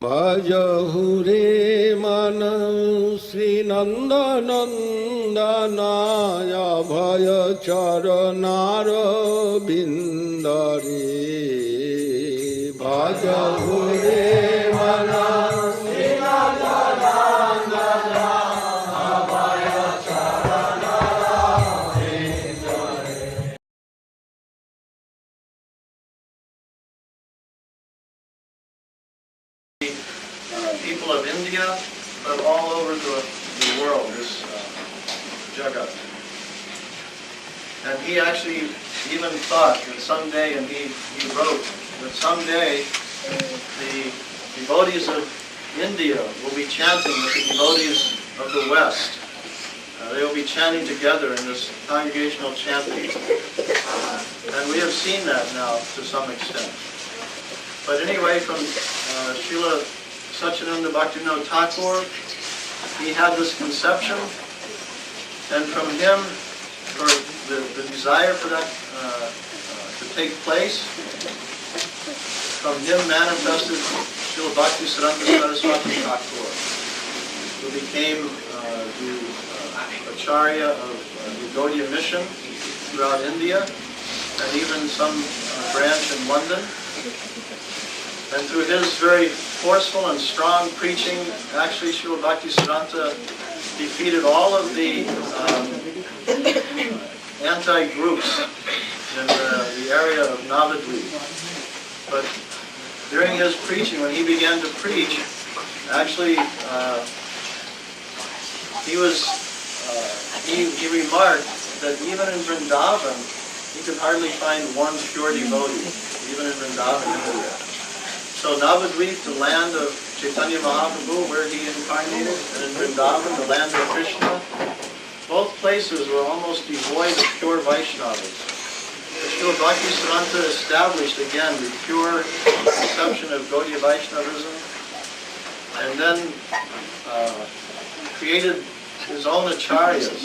Bhajahure manam Sri Nanda Nandanaya Bhaya Charanara Bindare Bhajahure manam Sri Nanda Nandanaya Bhaya Charanara Bindare. People of India, but all over the world, this Jagat. And he actually even thought that someday, and he wrote that someday the devotees of India will be chanting with the devotees of the West. They will be chanting together in this congregational chanting. And we have seen that now to some extent. But anyway, from Srila Satchidananda Bhaktivinoda Thakur, he had this conception, and from him, for the desire for that to take place, from him manifested Srila Bhaktisiddhanta Saraswati Thakur, who became the Acharya of the Gaudiya mission throughout India, and even some branch in London. And through his very forceful and strong preaching, actually Srila Bhaktisiddhanta defeated all of the anti-groups in the area of Navadvip. But during his preaching, when he began to preach, actually he remarked that even in Vrindavan, he could hardly find one pure devotee, even in Vrindavan, India. So Navadvip, the land of Chaitanya Mahaprabhu, where he incarnated, and in Vrindavan, the land of Krishna, both places were almost devoid of pure Vaishnavas. Srila Bhaktisiddhanta established again the pure conception of Gaudiya Vaishnavism, and then created his own acharyas,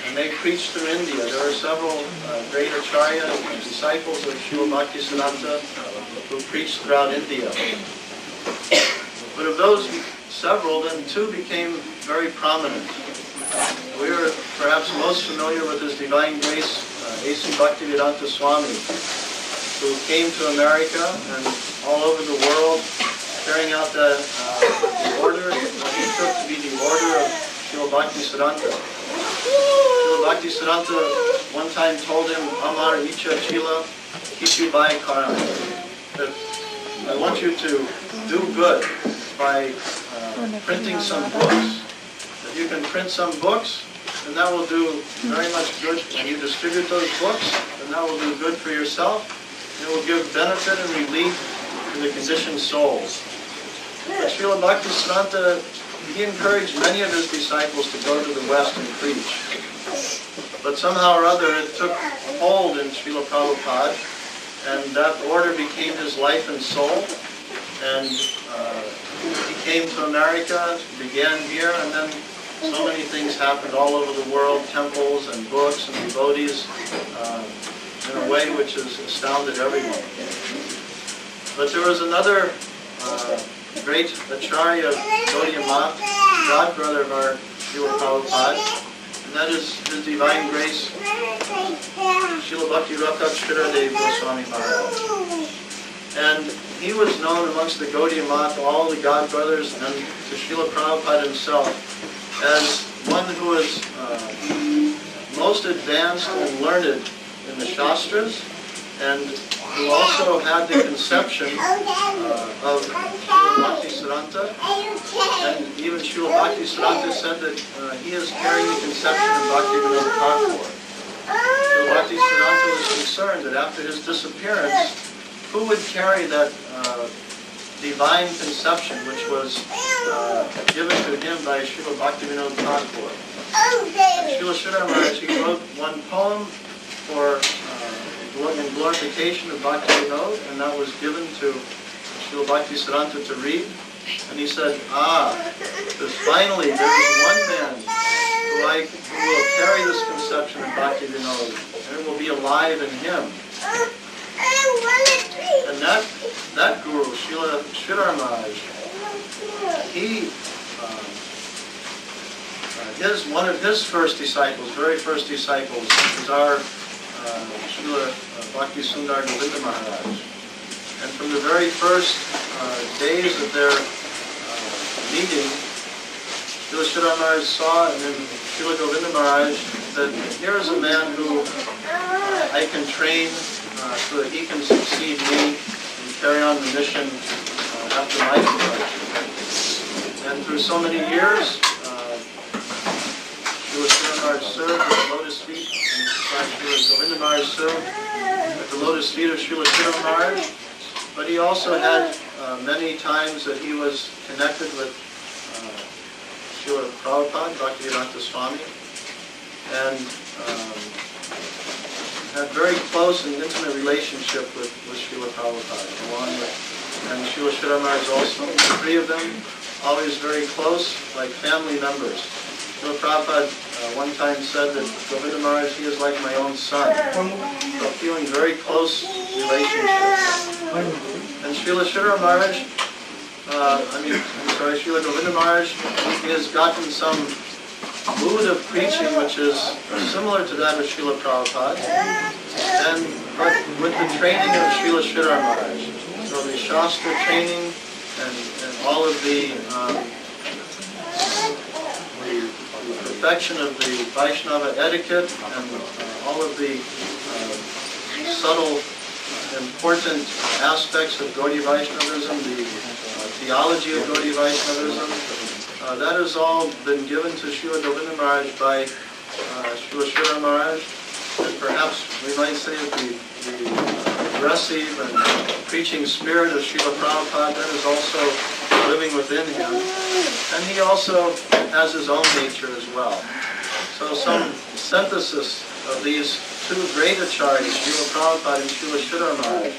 and they preached through India. There were several great acharyas and disciples of Srila Bhaktisiddhanta who preached throughout India. But of those several, then two became very prominent. We are perhaps most familiar with His Divine Grace, AC Bhaktivedanta Swami, who came to America and all over the world, carrying out the order that he took to be the order of Srila Bhaktisiddhanta. Srila Bhaktisiddhanta one time told him, Amar Icha Chila Kichu Bhai Karan, that I want you to do good by printing some books. If you can print some books, then that will do very much good. When you distribute those books, then that will do good for yourself. It will give benefit and relief to the conditioned souls. But Srila Bhaktisiddhanta, he encouraged many of his disciples to go to the West and preach. But somehow or other it took hold in Srila Prabhupada, and that order became his life and soul. And he came to America, began here, and then so many things happened all over the world, temples and books and devotees, in a way which has astounded everyone. But there was another great Acharya of Gaudiya Math, godbrother of our Srila Prabhupada, and that is His Divine Grace, Srila Bhaktivedanta Swami Maharaj. And he was known amongst the Gaudiya Math, all the godbrothers, and to Srila Prabhupada himself, as one who was most advanced and learned in the Shastras, and who also had the conception of Srila Bhaktisiddhanta. And even Srila Bhaktisiddhanta said that he is carrying the conception of Bhaktivedanta Thakur. Srila Bhaktisiddhanta was concerned that after his disappearance, who would carry that divine conception which was given to him by Srila Bhaktivedanta Thakur. Srila Sridhar Maharaja, he wrote one poem for in glorification of Bhaktivinoda, and that was given to Srila Bhaktisiddhanta to read. And he said, because finally there is one man who will carry this conception of Bhaktivinoda, and it will be alive in him. And that guru, Srila Sridhar Maharaja, he, one of his first disciples, very first disciples, is our Srila Sridhar Govinda Maharaja. And from the very first days of their meeting, Srila Sridhar Maharaj saw in Srila Govinda Maharaj that here is a man who I can train so that he can succeed me and carry on the mission after my departure. And through so many years, Srila Sridhar Maharaj served at the lotus feet, and Srila Govinda Maharaj served at the lotus feet of Srila Sridhar Maharaj. But he also had many times that he was connected with Srila Prabhupada, Bhaktivedanta Swami, and had very close and intimate relationship with Srila Prabhupada, along with, and Srila Sridhar Maharaj also. The three of them always very close, like family members. Srila Prabhupada one time said that Govinda Maharaj, he is like my own son. So feeling very close relationship. And Srila Sridhar Maharaj, Srila Govinda Maharaj, he has gotten some mood of preaching which is similar to that of Srila Prabhupada, but with the training of Srila Sridhar Maharaj. So the Shastra training and all of the perfection of the Vaishnava etiquette and all of the subtle, important aspects of Gaudiya Vaishnavism, the theology of Gaudiya Vaishnavism, that has all been given to Srila Govinda Maharaj by Srila Sridhar Maharaj, and perhaps we might say that the aggressive and preaching spirit of Srila Prabhupada, that is also living within him. And he also has his own nature as well. So some synthesis of these two great acharyas, Srila Prabhupada and Srila Sridhar Maharaj,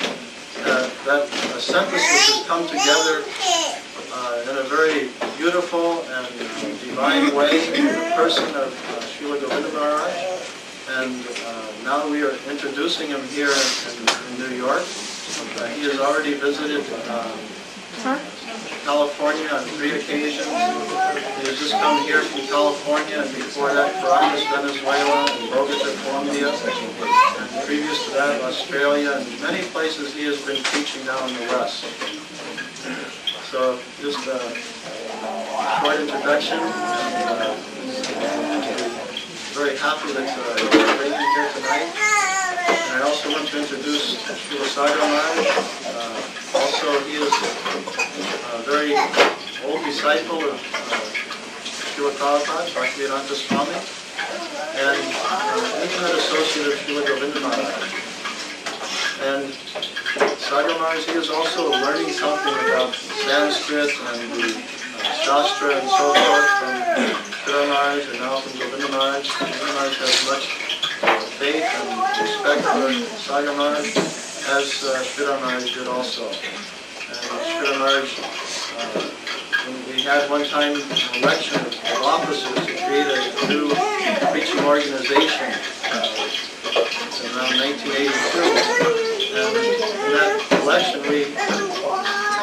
that synthesis has come together in a very beautiful and divine way in the person of Srila Govinda Maharaj. And now we are introducing him here in New York. He has already visited California on 3 occasions. He has just come here from California, and before that, Caracas, Venezuela, and Bogota, Colombia, and previous to that, Australia, and many places he has been teaching now in the West. So, just a short introduction, and very happy that you're bringing here tonight. And I also want to introduce Srila Sridhar Maharaja. Also, he is a very old disciple of Srila Prabhupada, Bhaktivedanta Swami, and an intimate associate of Srila Govinda Maharaja. And Sridhar Maharaj, he is also learning something about Sanskrit and the Shastra and so forth from Sridhar Maharaj and now from Govinda Maharaj. Govinda Maharaj has much faith and respect for Sridhar Maharaj, as Sridhar Maharaj did also. And Sridhar Maharaj, we had one time an election of officers to create a new preaching organization around 1982. And in that election, we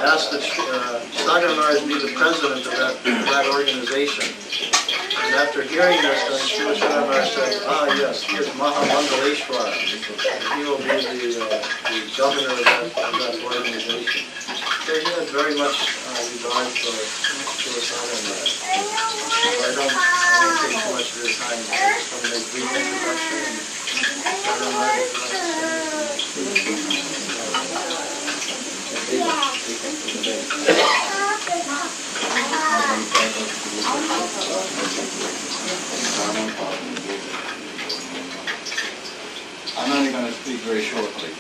asked that Sridhar Maharaj be the president of that organization. And after hearing this, then Srila Sridhar Maharaj said, yes, he is Mahamangaleshwara. And he will be the governor of that organization. So he had very much regard for Srila Sridhar Maharaj. So I don't take too much of your time. I just want to make a brief introduction. And Sridhar Maharaj would like to I'm only going to speak very shortly.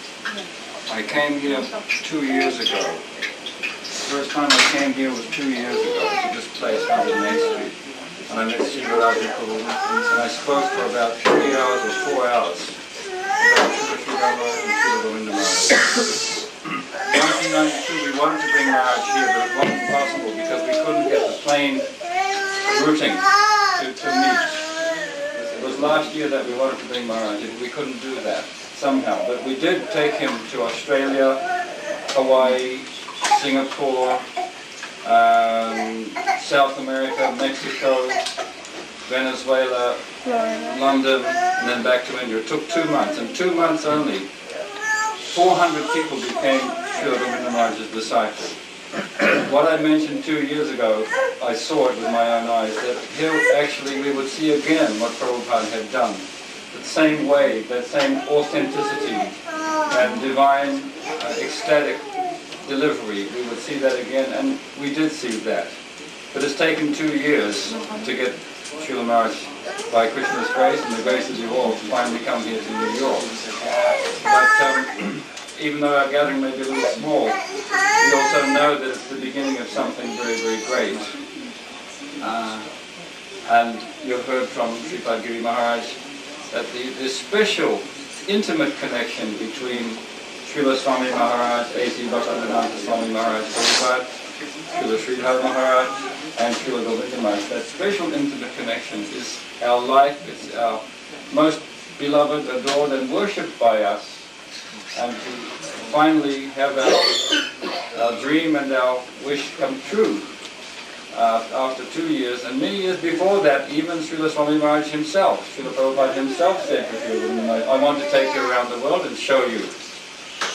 I came here 2 years ago. The first time I came here was 2 years ago to this place on the Main Street. And I met Srila Govinda, and I spoke for about 3 hours or 4 hours about Srila Govinda Maharaja. In 1992 we wanted to bring Maharaj here, but it wasn't possible because we couldn't get the plane routing to meet. It was last year that we wanted to bring Maharaj, and we couldn't do that somehow. But we did take him to Australia, Hawaii, Singapore, South America, Mexico, Venezuela, London, and then back to India. It took 2 months. In 2 months only, 400 people became Srila Govinda Maharaja's disciples. What I mentioned 2 years ago, I saw it with my own eyes, that here actually we would see again what Prabhupada had done. That same way, that same authenticity and divine, ecstatic delivery, we would see that again, and we did see that. But it's taken 2 years to get Srila Maharaj, by Krishna's grace and the grace of you all, to finally come here to New York. But even though our gathering may be a little small, we also know that it's the beginning of something very, very great. And you've heard from Srila Giri Maharaj that the special, intimate connection between Srila Swami Maharaj, AC Bhaktivedanta Swami Maharaj, Prabhupada, Srila Sridhar Maharaj, and Srila Govinda Maharaj, that special intimate connection is our life, it's our most beloved, adored, and worshipped by us. And to finally have our dream and our wish come true after 2 years, and many years before that, even Srila Swami Maharaj himself, Srila Prabhupada himself said to Srila Govinda Maharaj, I want to take you around the world and show you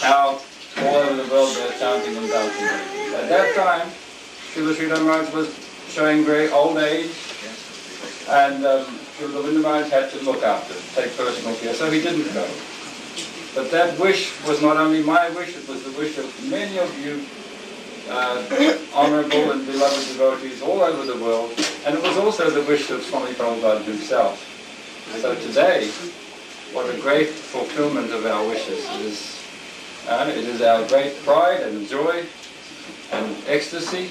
how all over the world they're chanting and dancing. At that time, Srila Sridhar Maharaj was showing very old age, and Srila Govinda Maharaj had to look after, take personal care, so he didn't go. But that wish was not only my wish, it was the wish of many of you honorable and beloved devotees all over the world, and it was also the wish of Swami Prabhupada himself. So today, what a great fulfillment of our wishes it is. It is our great pride and joy and ecstasy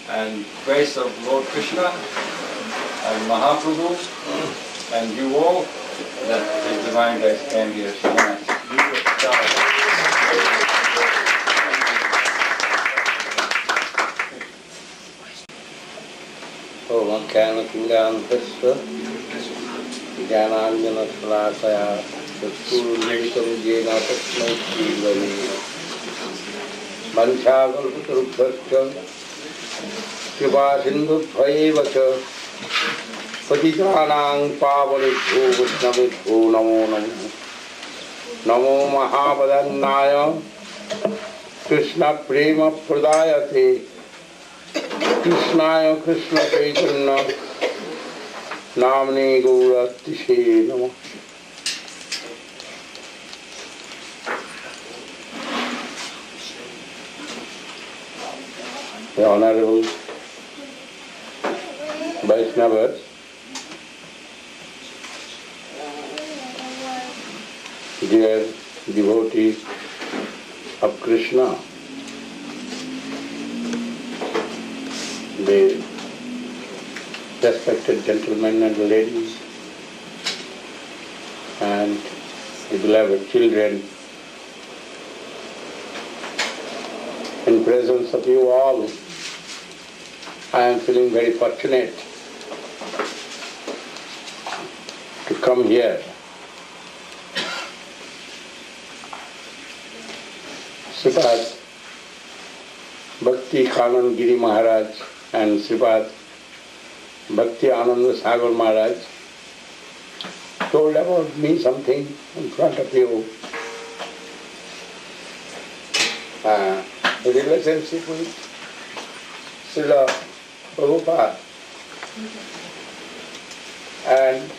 and grace of Lord Krishna and Mahaprabhu and you all that His divine grace came here tonight. Om Kyanakindantasva Jnananjana-shalakaya Satguru-nimitam jena tasmai Shri-Gurave Vanchakalpatarubhyascha Kripa-sindhubhyo-eva cha Patitanang pavanebhyo Vaishnavebhyo namo namo Namo Mahabadannaya Krishna Prema Pradayate Krishnaya Krishna Chaitanya Namne Gauratishe Namo. The Honorable Vaishnavas, dear devotees of Krishna, the respected gentlemen and ladies, and the beloved children, in presence of you all, I am feeling very fortunate to come here. Srila Bhakti Kanand Giri Maharaj and Srila Bhakti Ananda Sagar Maharaj told about me something in front of you. The relationship with Srila Prabhupada and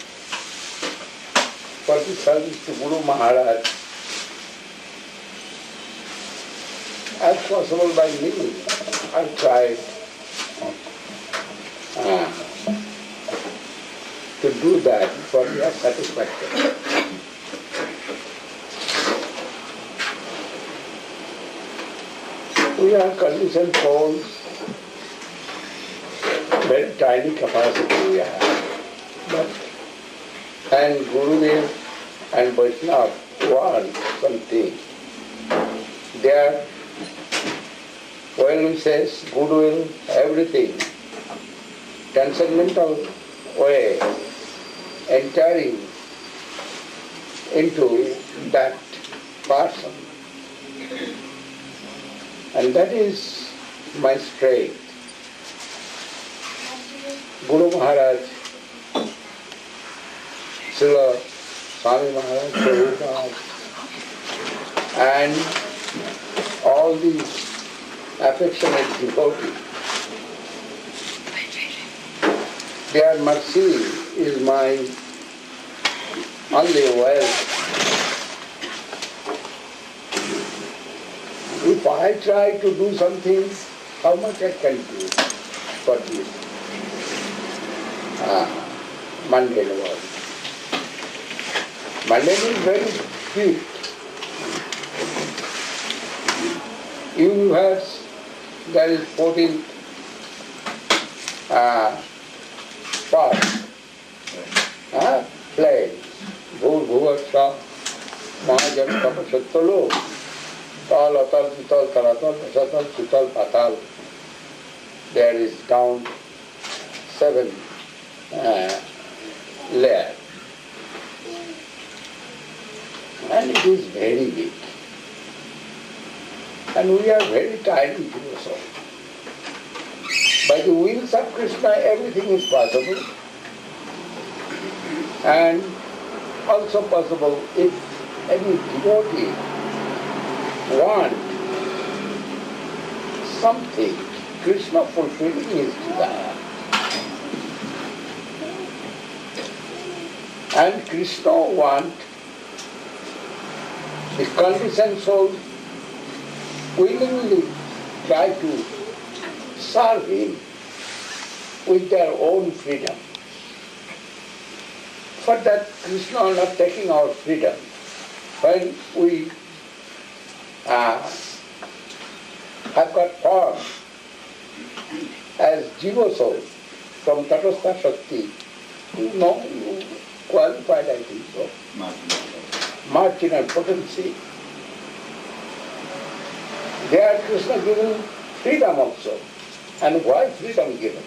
for the service to Guru Maharaj, as possible by me, I tried to do that for your satisfaction. We are conditioned souls, very tiny capacity we have. But and Gurudev and Vaishnava want something. They are, when we say goodwill, everything, transcendental way, entering into that person. And that is my strength. Guru Maharaj, Srila Swami Maharaj, Prabhu Maharaj, and all these affectionate devotees. Their mercy is my only wealth. If I try to do something, how much I can do for this mundane world? Mundane is very sweet. Universe, there is 14 parts. Planes. Bhur, Bhuva, Shah, Mahajan, Tapa, Sattalo, Tal, Atal, Tital, Taratal, Satal, Tital, Patal. There is down 7 layers. And it is very big. And we are very tiny also. By the wheels of Krishna, everything is possible. And also possible if any devotee wants something, Krishna fulfilling his desire. And Krishna wants the conditioned soul willingly try to serve him with their own freedom. For that, Krishna is not taking our freedom. When we have got form as Jiva soul from Tatastha Shakti, you know, you qualified, I think so. Marginal potency. There Krishna given freedom also. And why freedom given?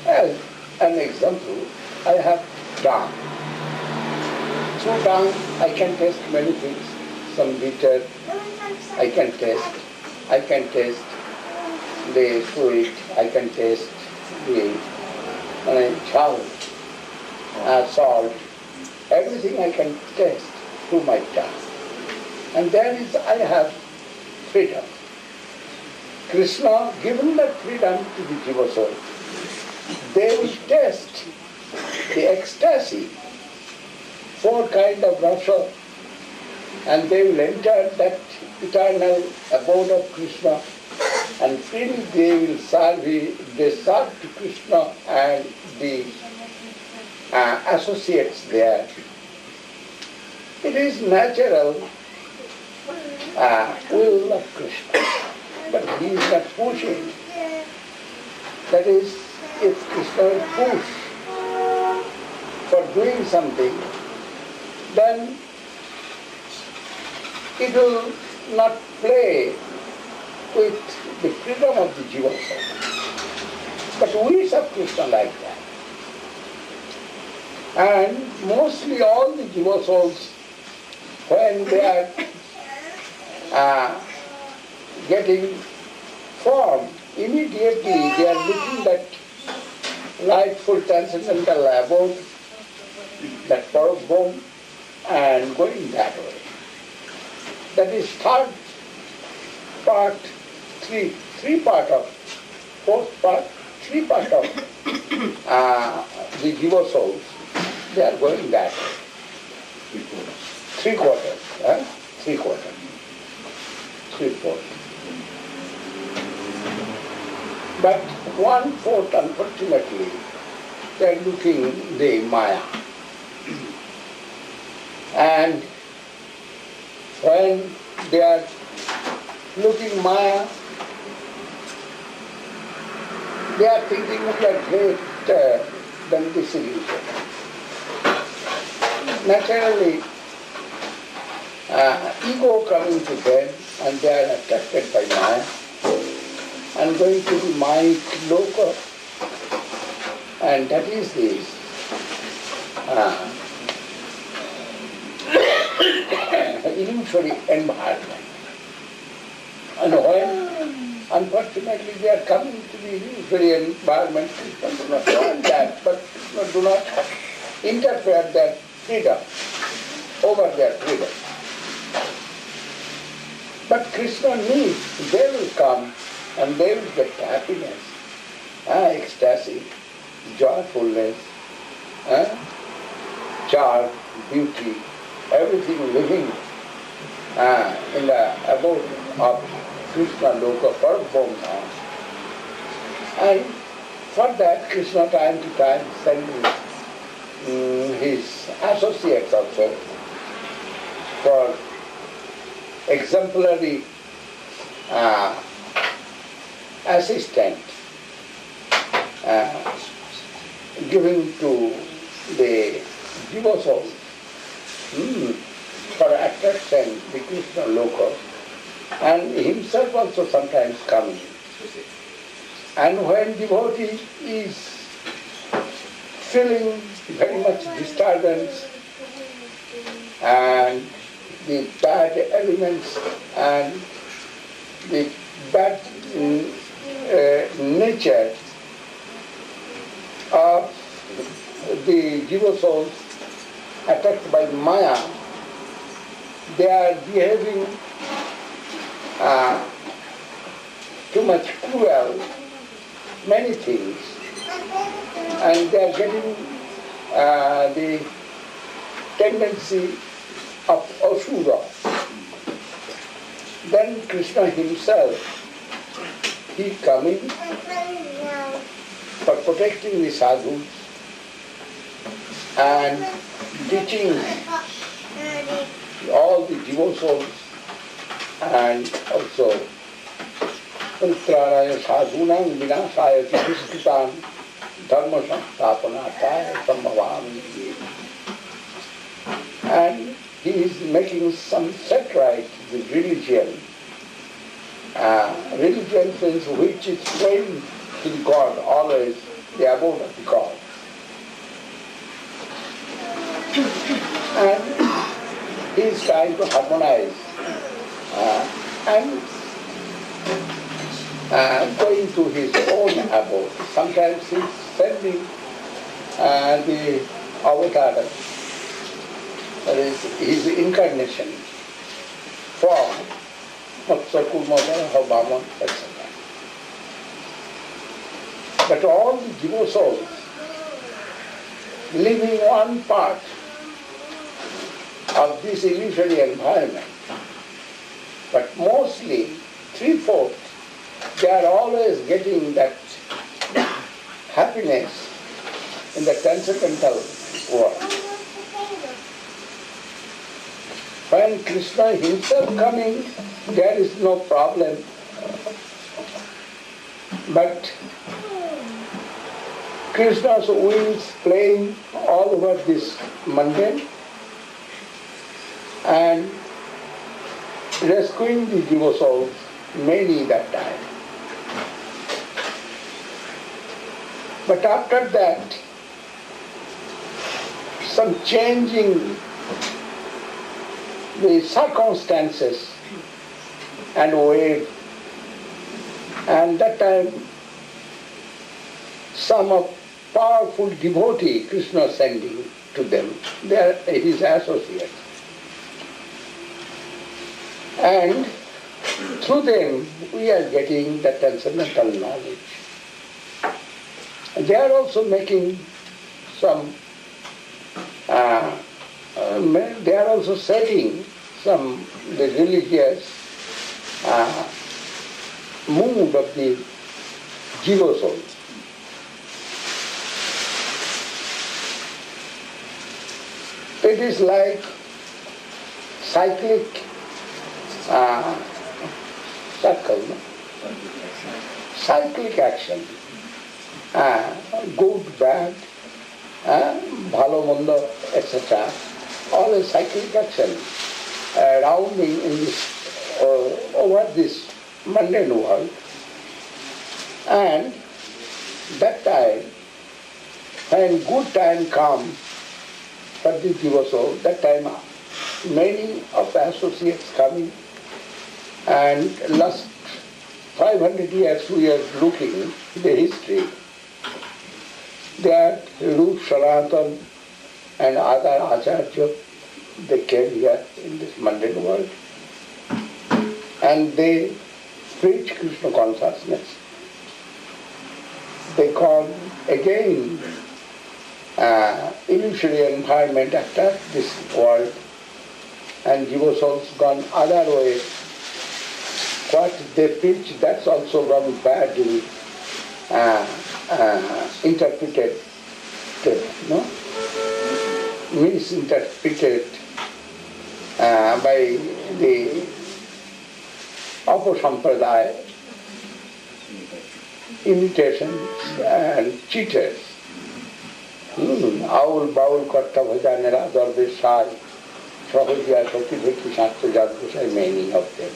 As an example, I have tongue. Through tongue I can taste many things. Some bitter, I can taste. I can taste the sweet, I can taste the salt. Everything I can taste through my tongue. And there is, I have freedom. Krishna given that freedom to the Jiva soul. They will taste the ecstasy, 4 kinds of rasa, and they will enter that eternal abode of Krishna, and freely they will serve to Krishna and the associates there. It is natural will of Krishna, but he is not pushing. That is, if Krishna will push for doing something, then it will not play with the freedom of the Jiva soul. But we serve Krishna like that. And mostly all the Jiva souls, when they are getting form, immediately they are looking at rightful transcendental abode, that Parabhom, and going that way. That is third part, three part of, fourth part, 3 part of the Jiva souls. They are going that way. 3/4. 3/4. 3/4. But 1/4, unfortunately, they are looking the Maya. And when they are looking Maya, they are thinking we are greater than this illusion. Naturally, ego coming to them, and they are attracted by Maya, and going to the Maya loka, and that is this illusory environment. And when unfortunately they are coming to the usually environment. Krishna do not want that, but Krishna do not interfere their freedom, over their freedom. But Krishna needs, they will come and they will get happiness, ecstasy, joyfulness, charm, beauty, everything living in the abode of Krishna Loka Parabhoma. And for that Krishna time to time sends his associates also for exemplary assistant giving to the devotees for attraction the Krishna Loka, and himself also sometimes coming. And when devotee is feeling very much disturbance and the bad elements and the bad nature of the jiva souls attacked by Maya, they are behaving too much cruel, many things, and they are getting the tendency of asura. Then Krishna himself, he coming for protecting the sadhus and teaching all the jiva souls and also Pritranaya sadhunam vinasaya tiskritan dharma samsthapanataya sambhavami. And he is making some satire to the religion. Religion means which is praying to the God, always the abode of the God. And he is trying to harmonize and going to his own abode. Sometimes he is sending the avatar, that is his incarnation, form, Matsakurmada, Bhaman, etc. But all the jiva souls living one part of this illusory environment, but mostly 3/4, they are always getting that happiness in the transcendental world. When Krishna himself coming, there is no problem. But Krishna's wings playing all over this mundane and rescuing the jiva souls, many that time. But after that, some changing the circumstances and wave, and that time some of powerful devotee Krishna sending to them, they are his associates. And through them we are getting the transcendental knowledge. They are also making some, they are also setting some the religious mood of the jiva soul. It is like cyclic circle, no? Cyclic action. Good, bad, bhalo, mondo, etc. All is cyclic action, rounding in this, over this mundane world. And that time, when good time comes for the jiva soul, that time many of the associates coming and lust 500 years we are looking the history, that Rup Sanatan and other Acharya, they came here in this mundane world and they preach Krishna consciousness. They call again illusory environment attack this world, and Jiva souls gone other way. What they preach, that's also gone badly interpreted, no? Misinterpreted by the upper sampradaya, imitations and cheaters. Aul baul karta bhajanera darveshai sahajya sati bhekti shastra jadvashai, many of them.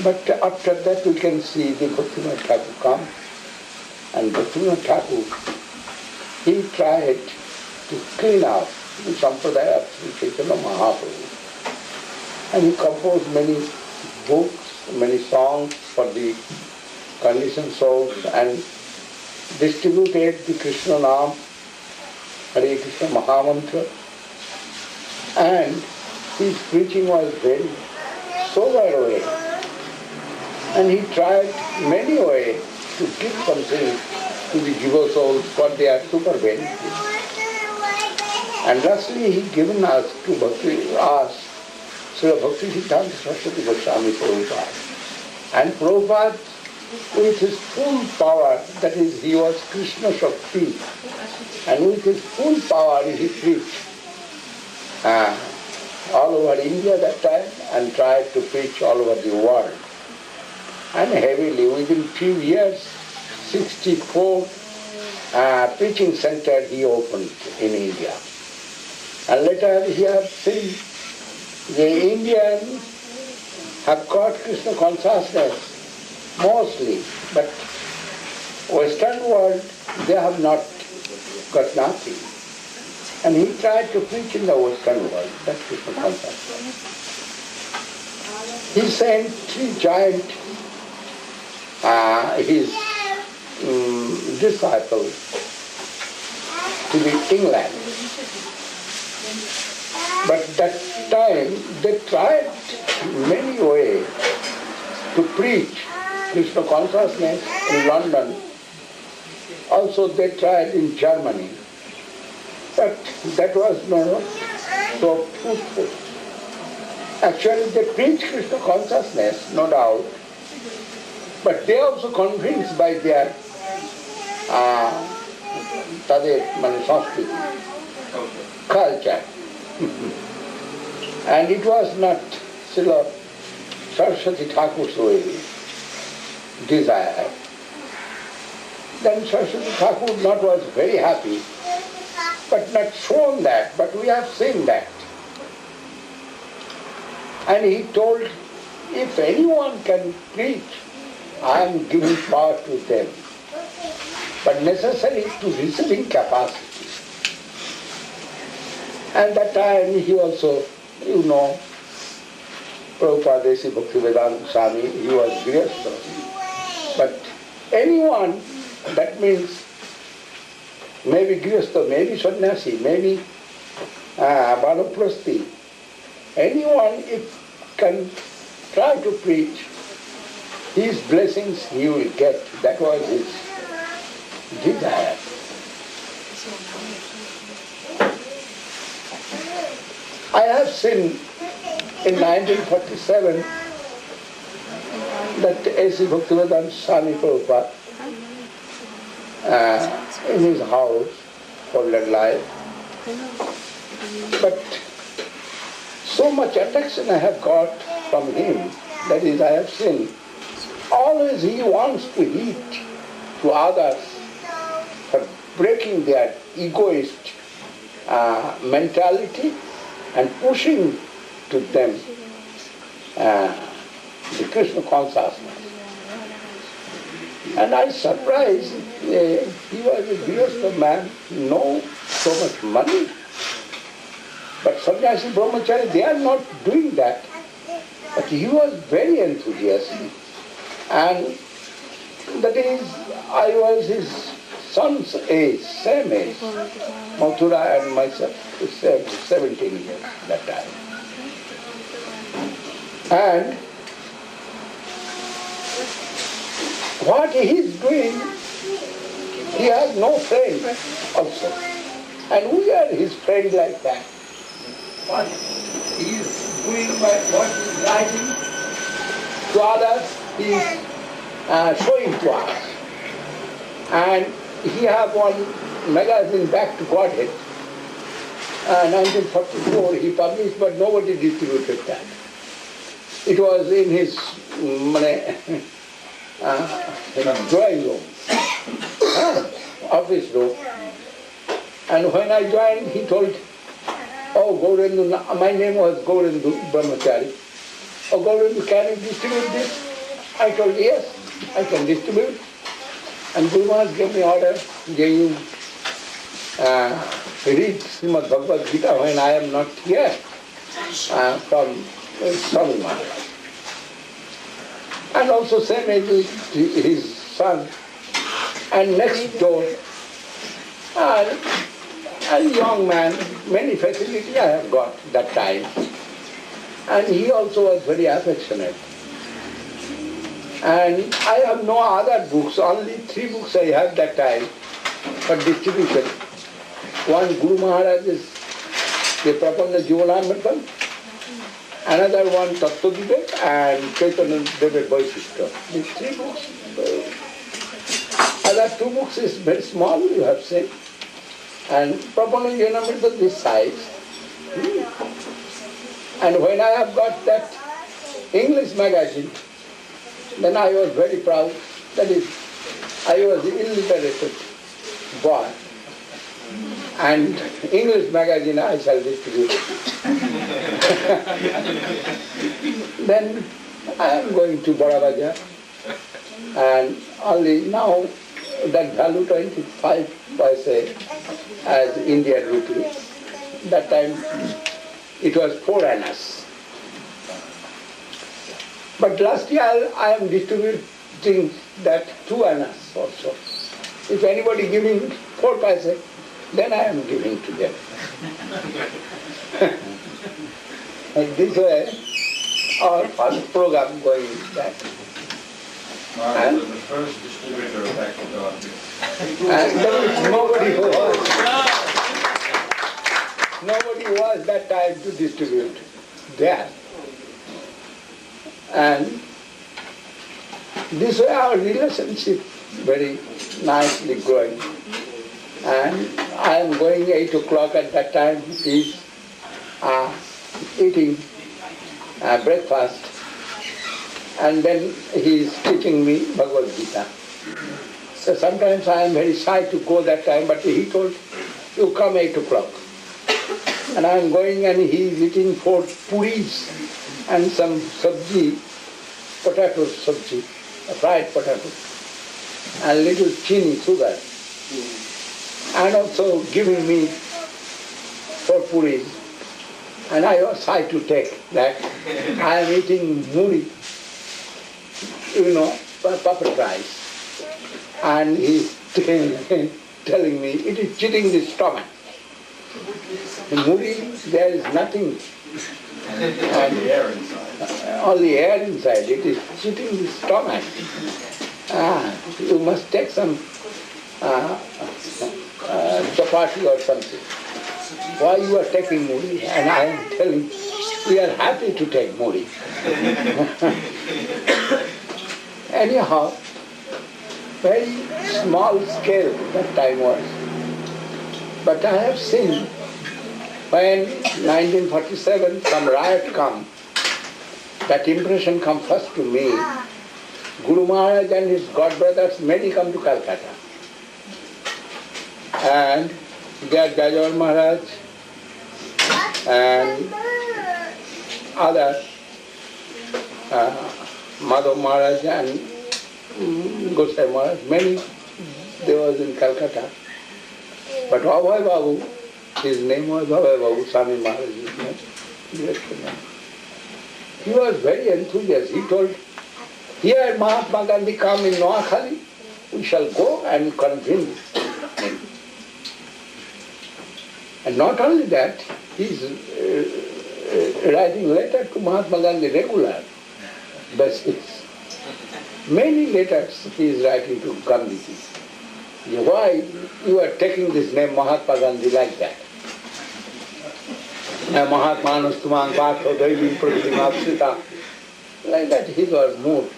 But after that we can see the Bhaktivinoda Thakur come, and Bhaktivinoda Thakur, he tried to clean up the sampradaya of Sri Chaitanya Mahaprabhu. And he composed many books, many songs for the conditioned souls and distributed the Krishna Nam, Hare Krishna Mahamantra. And his preaching was very sober way. And he tried many ways to give something to the Jiva souls for their super benefit. And lastly he given us to us Srila Bhaktisiddhanta Saraswati Goswami Prabhupada. And Prabhupada, with his full power, that is, he was Krishna Shakti, and with his full power he preached all over India that time and tried to preach all over the world. And heavily, within few years, 64 preaching centers he opened in India. And later he has seen the Indians have got Krishna consciousness mostly, but Western world, they have not got nothing. And he tried to preach in the Western world, that Krishna consciousness. He sent 3 giant, his disciples to the England. But that time they tried many ways to preach Krishna consciousness in London. Also they tried in Germany. But that was not so fruitful. Actually they preach Krishna consciousness, no doubt. But they also convinced by their culture. And it was not Srila Saraswati Thakur's way desire. Then Saraswati Thakur not was very happy, but not shown that, but we have seen that. And he told, if anyone can preach, I am giving power to them, but necessary to receiving capacity. And that time he also, Prabhupada AC Bhaktivedanta Swami, he was Grihastha. But anyone, that means maybe Grihastha, maybe Sannyasi, maybe Balaprasti, anyone if can try to preach, his blessings he will get. That was his desire. I have seen in 1947 that AC Bhaktivedanta Swami Prabhupada in his house, folded life. But so much attraction I have got from him, that is, I have seen, always he wants to hit to others for breaking their egoist mentality and pushing to them the Krishna consciousness. And I surprised, he was a Grihastha man, no so much money. But Sannyasi Brahmachari, they are not doing that. But he was very enthusiastic. And that is, I was his son's age, same age. Mathura and myself, 17 years that time. And what he is doing, he has no friend also. And we are his friend like that. What he is doing, by what he is writing to others, he is showing to us. And he have one magazine, Back to Godhead. 1944 he published, but nobody distributed that. It was in his drawing room, office room. And when I joined, he told, oh, Gaurendu, my name was Gaurendu Brahmachari. Oh, Gaurendu, can you distribute this? I told, yes, I can distribute. And Guru Maharaj gave me order, gave you read Srimad Bhagavad Gita when I am not here from Swami Maharaj. And also same age with his son. And next door, a young man, many facilities I have got that time. And he also was very affectionate. And I have no other books, only 3 books I have that time for distribution. One, Guru Maharaj's the Prapanda Jivanamritam, another one, Tattva Vivek, and Chaitanya Devar Vaishishta. These 3 books. Other 2 books is very small, you have seen. And Prapanda Jivanamritam this size. And when I have got that English magazine, then I was very proud. That is, I was an illiterate boy. And English magazine I shall distribute. Then I am going to Bada Bazaar. And only now that value 25 paise as Indian rupee. That time it was 4 annas. But last year I am distributing that 2 annas also. If anybody giving 4 paise, then I am giving to them. And this way, our program going back. Maharaj was the first distributor of Back to Godhead. And there was nobody was that time to distribute there. And this way our relationship very nicely growing. And I am going 8 o'clock at that time, he is eating breakfast. And then he is teaching me Bhagavad Gita. So sometimes I am very shy to go that time, but he told, you come 8 o'clock. And I am going and he is eating 4 puris and some sabji, potato sabji, fried potato, and little chini, sugar. And also giving me 4 puris. And I was shy to take that. I am eating muri, puppet rice. And he is telling me, it is cheating the stomach. In muri, there is nothing. Only air inside. Only air inside. It is cheating the stomach. You must take some chapati or something. Why you are taking muri? And I am telling, we are happy to take muri. Anyhow, very small scale that time was. But I have seen when 1947 some riot come, that impression come first to me. Guru Maharaj and his godbrothers, many come to Calcutta. And there Jajawar Maharaj and others, Madhav Maharaj and Gosai Maharaj, many, they was in Calcutta. But Abhay Babu, his name was Abhay Babu, Swami Maharaj's name. he was very enthusiastic. He told, here Mahatma Gandhi come in Noakhali, we shall go and convince him. And not only that, he is writing letter to Mahatma Gandhi regular basis. Many letters he is writing to Gandhiji. Why you are taking this name Mahatma Gandhi like that? Mahatma Anustumang Patho Devi Pratimapsita. Like that he was moved,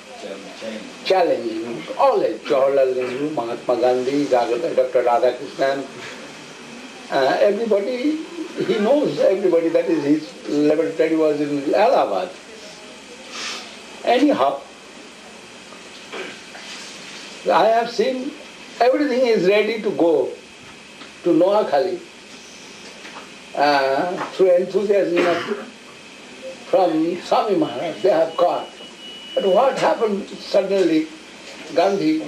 challenging always Jawaharlal Nehru, Mahatma Gandhi, Dr. Radha Krishnan. Everybody, he knows everybody, that is his laboratory was in Allahabad. Anyhow, I have seen everything is ready to go to Noakhali through enthusiasm from Swami Maharaj, they have gone. But what happened suddenly, Gandhi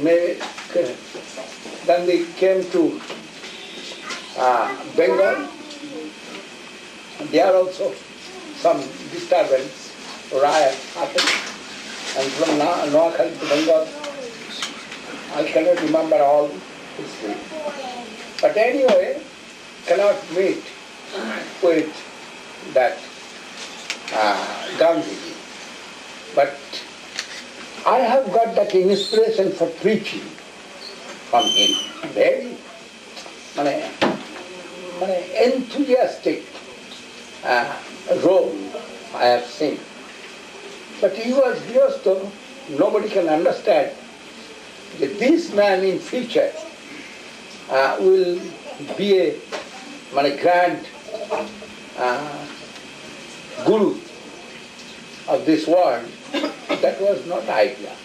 came to Bengal. There also some disturbance, riot happened. And from Noakhali to Bengal, I cannot remember all history. But anyway, cannot meet with that Gandhiji. But I have got that inspiration for preaching from him. Very enthusiastic role I have seen. But he was Gyosto, nobody can understand that this man in future will be a grand guru of this world. That was not idea.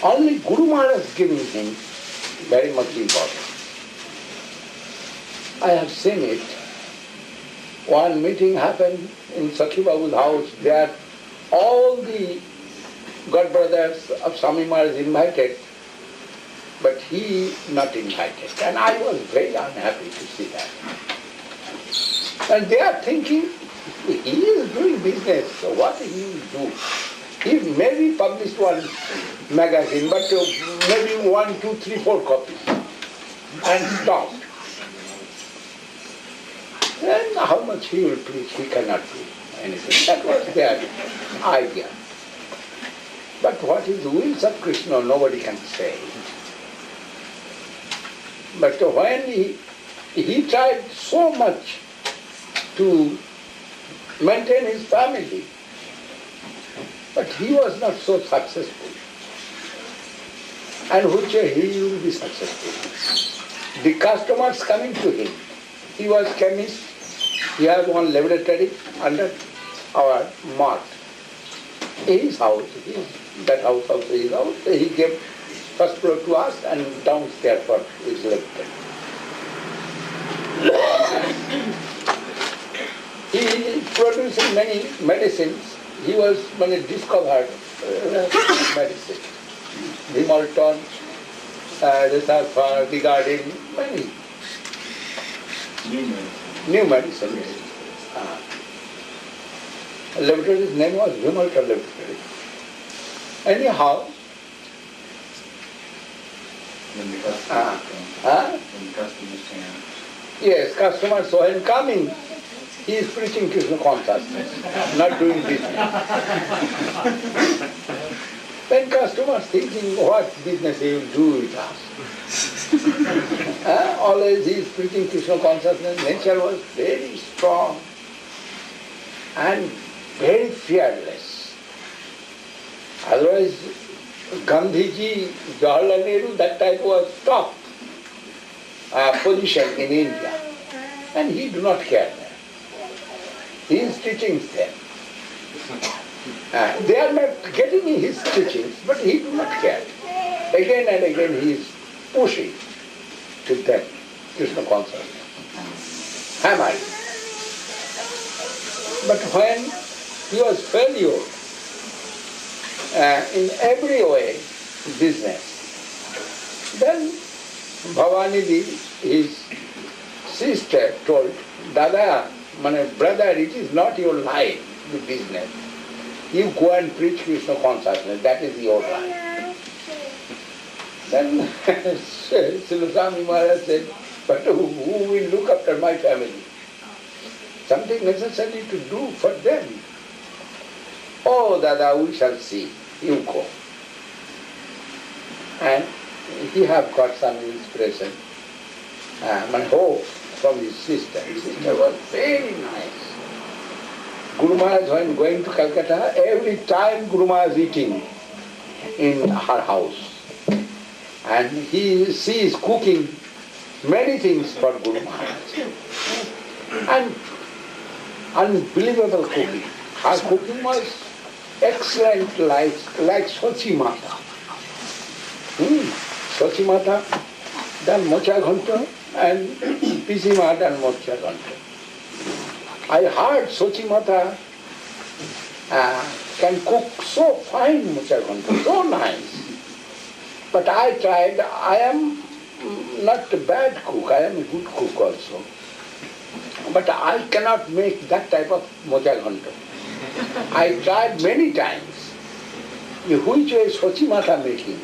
Only Guru Maharaj giving him very much important. I have seen it. One meeting happened in Sakhi Babu's house. There all the God brothers of Swami Maharaj invited, but he not invited. And I was very unhappy to see that. And they are thinking, he is doing business, so what he will do? He maybe published one magazine, but maybe 1, 2, 3, 4 copies, and stopped. Then how much he will preach, he cannot do anything. That was their idea. But what is the will of Krishna, nobody can say. But when he tried so much to maintain his family, but he was not so successful. And which he will be successful? The customers coming to him, he was chemist, he has one laboratory under our mart. His house, that house also his house, he gave first floor to us and downstairs for his laboratory. He producing many medicines. He was discovered medicine. Himalayan, Saraswat, regarding many new medicines. Laboratory's name was Himalayan Laboratory. Anyhow, When the customers came. Yes, customers saw him coming. He is preaching Krishna consciousness, not doing business. Then customers thinking what business he will do with us. Always he is preaching Krishna consciousness. Nature was very strong and very fearless. Otherwise, Gandhiji, Jawaharlal Nehru, that time was top position in India. And he do not care there. He is teaching them. They are not getting his teachings, but he do not care. Again and again he is pushing to them Krishna consciousness. Hammered. But when he was failure in every way, business, then Bhavanidi, his sister, told, Dada, brother, it is not your line. the business. You go and preach Krishna consciousness, that is your right. Then Srila Swami Maharaj said, but who will look after my family? Something necessary to do for them. Oh, Dada, we shall see. You go. And he have got some inspiration and hope from his sister. His sister was very nice. Guru Maharaj, when going to Calcutta, every time Guru Maharaj eating in her house. And she is cooking many things for Guru Maharaj. And unbelievable cooking. Her cooking was excellent, like Sochi Mata. Sochi Mata done mocha ghanta and Pisi Mata done mocha ghanta. I heard Sochi Mata can cook so fine mocha ghanta, so nice. But I tried, I am not a bad cook, I am a good cook also. But I cannot make that type of mocha ghanta. I tried many times. Which way Sochi Mata making?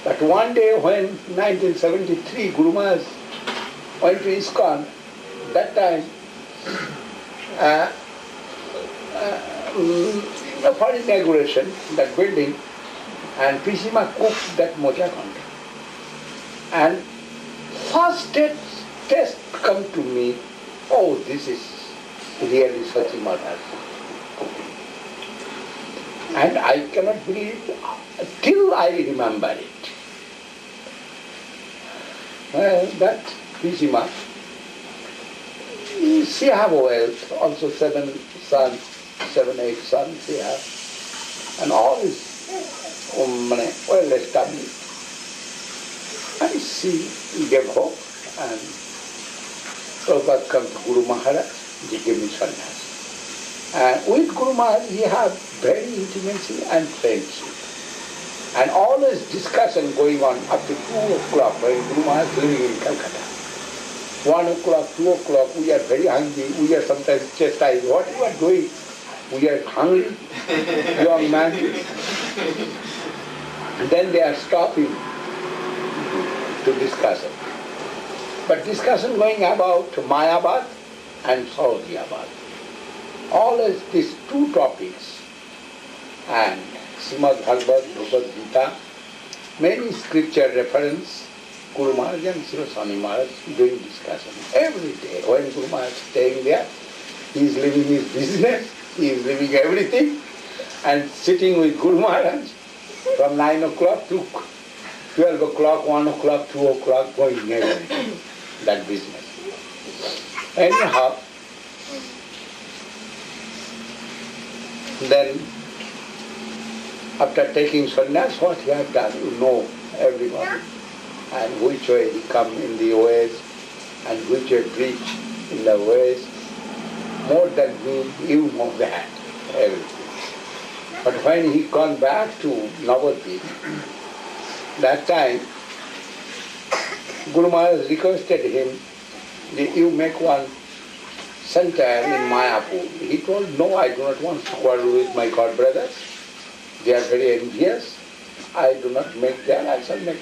But one day when 1973 Guru Maharaj went to ISKCON, that time for inauguration, that building, and Pishima cooked that mocha ghanta. And first test come to me, oh, this is really Sochi Mata's cooking. And I cannot believe it till I remember it. That Pishima, she have wealth, also 7, 8 sons she have, and all is well established. And she gave hope, and Prabhupada come to Guru Maharaj, he gave me sannyas. And with Guru Maharaj he had very intimacy and friendship. And always discussion going on up to 2 o'clock when Guru Maharaj living in Calcutta. 1 o'clock, 2 o'clock, we are very hungry, we are sometimes chastised. What you are doing? We are hungry, young man. And then they are stopping to discussion. But discussion going about Mayabad and Saurabhiyabad. Always these 2 topics. And Srimad Bhagavad, Bhagavad Gita, many scripture reference, Guru Maharaj and Srila Swami Maharaj doing discussion. Every day when Guru Maharaj is staying there, he is living his business, he is living everything, and sitting with Guru Maharaj from 9 o'clock to 12 o'clock, 1 o'clock, 2 o'clock, going everything, that business. Anyhow, then after taking sannyas, what he had done, you know everyone. And which way he come in the West, and which way preach in the West. More than me, you know that, everything. But when he gone back to Navadvip, that time, Guru Maharaj requested him, you make one center in Mayapur. He told, no, I do not want to quarrel with my god brothers. They are very envious. I do not make there, I shall make